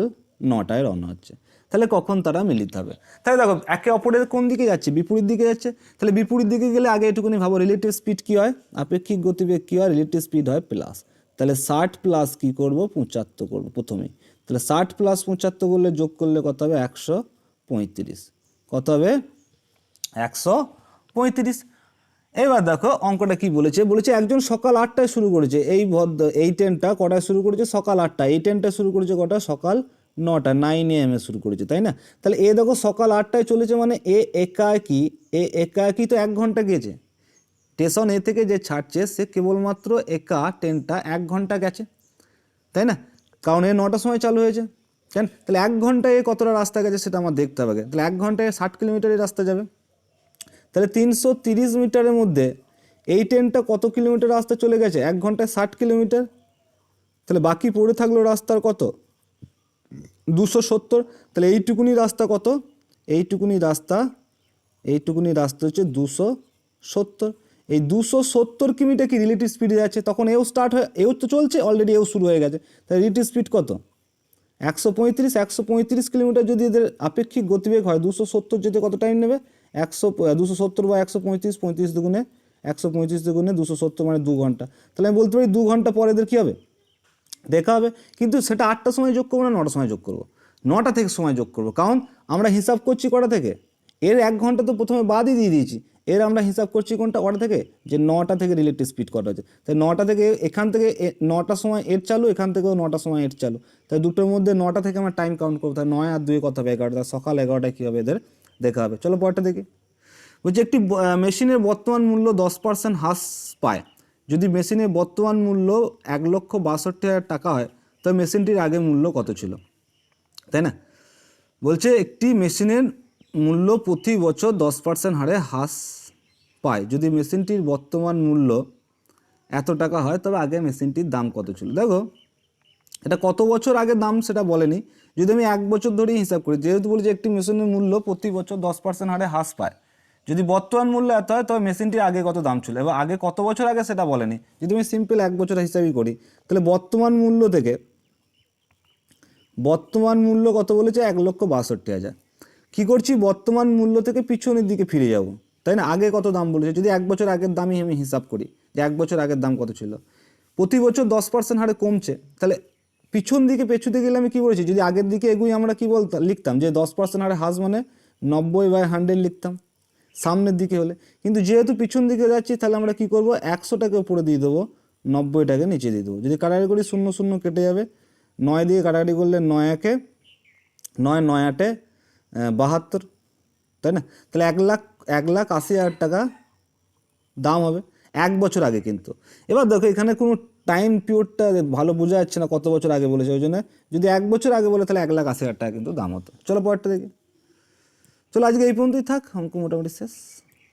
9টায় রওনা হচ্ছে। তাহলে কখন তারা মিলিত হবে। তাহলে দেখো একে অপরের কোন দিকে যাচ্ছে, বিপরীত দিকে যাচ্ছে। তাহলে বিপরীত দিকে গেলে আগে এটুকুনি ভাবো, রিলেটিভ স্পিড কী হয়, আপেক্ষিক গতিবেগ কী হয়, রিলেটিভ স্পিড হয় প্লাস। তাহলে 60 প্লাস কী করবো 75 করবো প্রথমেই। তাহলে 60 প্লাস 75 করলে যোগ করলে কত হবে 135। কত হবে 135। এবার দেখো অঙ্কটা কি বলেছে, বলেছে একজন সকাল 8টায় শুরু করেছে, এই ট্রেনটা কটায় শুরু করেছে সকাল 8টায়, এই ট্রেনটা শুরু করেছে কটা সকাল 9টা, 9 AM শুরু করেছে, তাই না? তাহলে এ দেখো সকাল 8টায় চলেছে মানে এ একাকি তো 1 ঘন্টা গিয়েছে, স্টেশন এ থেকে যে ছাড়ছে সে কেবলমাত্র একা ট্রেনটা 1 ঘন্টা গেছে, তাই না? কারণ এ 9টার সময় চালু হয়েছে, কেন? তাহলে 1 ঘন্টায় কতটা রাস্তা গেছে সেটা আমার দেখতে হবে। তাহলে 1 ঘন্টায় 60 কিলোমিটারের রাস্তা যাবে। তাহলে 330 মিটারের মধ্যে এই ট্রেনটা কত কিলোমিটার রাস্তা চলে গেছে? 1 ঘন্টায় 60 কিলোমিটার। তাহলে বাকি পড়ে থাকলো রাস্তার কত 270। তাহলে এইটুকুনি রাস্তা কত? এইটুকুনি রাস্তা হচ্ছে 270। এই 270 কিমিটা কি রিলেটিভ স্পিডে যাচ্ছে, তখন এও স্টার্ট হয়ে এও তো চলছে অলরেডি, এও শুরু হয়ে গেছে। তাহলে রিলেটিভ স্পিড কত 135 কিলোমিটার। যদি এদের আপেক্ষিক গতিবেগ হয় 270 যেতে কত টাইম নেবে 270 বা 135, 35 দুগুণে 135 দুগুণে 270 মানে 2 ঘন্টা। তাহলে আমি বলতে পারি 2 ঘন্টা পরে এদের কী হবে দেখা হবে। কিন্তু সেটা 8টার সময় যোগ করবো না 9টার সময় যোগ করবো, 9টা থেকে সময় যোগ করবো, কারণ আমরা হিসাব করছি কটা থেকে, এর 1 ঘন্টা তো প্রথমে বাদই দিয়ে দিয়েছি, এর আমরা হিসাব করছি কোনটা কটা থেকে, যে 9টা থেকে রিলেটিভ স্পিড কটা হচ্ছে। তাই 9টা থেকে এখান থেকে 9টার সময় এর চালু, এখান থেকেও 9টার সময় এর চালু, তাই দুটোর মধ্যে 9টা থেকে আমরা টাইম কাউন্ট করবো। তাই 9 আর 2 কত হবে 11টা, সকাল 11টায় কী হবে এদের দেখা হবে। চলো পরেরটা দেখি। বলছে একটি মেশিনের বর্তমান মূল্য 10% হ্রাস পায়, যদি মেশিনের বর্তমান মূল্য 1,62,000 টাকা হয় তবে মেশিনটির আগে মূল্য কত ছিল, তাই না? বলছে একটি মেশিনের মূল্য প্রতি বছর 10% হারে হ্রাস পায়, যদি মেশিনটির বর্তমান মূল্য এত টাকা হয় তবে আগে মেশিনটির দাম কত ছিল। দেখো এটা কত বছর আগে দাম সেটা বলেনি, যদি আমি 1 বছর ধরেই হিসাব করি, যেহেতু বলি যে একটি মেশিনের মূল্য প্রতি বছর 10% হারে হ্রাস পায়, যদি বর্তমান মূল্য এত হয় তবে মেশিনটির আগে কত দাম ছিল, এবার আগে কত বছর আগে সেটা বলেনি। যদি আমি সিম্পল 1 বছর হিসাবই করি, তাহলে বর্তমান মূল্য থেকে বর্তমান মূল্য কত বলেছে 1,62,000। কী করছি বর্তমান মূল্য থেকে পিছনের দিকে ফিরে যাব, তাই না? আগে কত দাম বলেছে, যদি 1 বছর আগের দামই আমি হিসাব করি যে 1 বছর আগের দাম কত ছিল, প্রতি বছর 10% হারে কমছে, তাহলে পিছন দিকে পেছুতে গেলে আমি কী বলেছি, যদি আগের দিকে এগুই আমরা কী লিখতাম যে 10% হারে হ্রাস মানে 90/100 লিখতাম সামনের দিকে হলে। কিন্তু যেহেতু পিছন দিকে যাচ্ছি তাহলে আমরা কী করবো 100টাকে উপরে দিয়ে দেবো, 90টাকে নিচে দিয়ে দেবো। যদি কাটাকাটি করি 0 0 কেটে যাবে, 9 দিয়ে কাটাকাটি করলে 9 একে 9, 9 8 72, তাই না? তাহলে 1,80,000 টাকা দাম হবে 1 বছর আগে। কিন্তু এবার দেখো এখানে কোনো টাইম পিরিয়ডটা ভালো বোঝা যাচ্ছে না কত বছর আগে বলেছে, ওই জন্য যদি 1 বছর আগে বলে তাহলে 1,80,000 টাকা কিন্তু দাম হতো। চলো পরেরটা দেখি। চলো আজকে এই পর্যন্তই থাক, অঙ্ক মোটামুটি শেষ।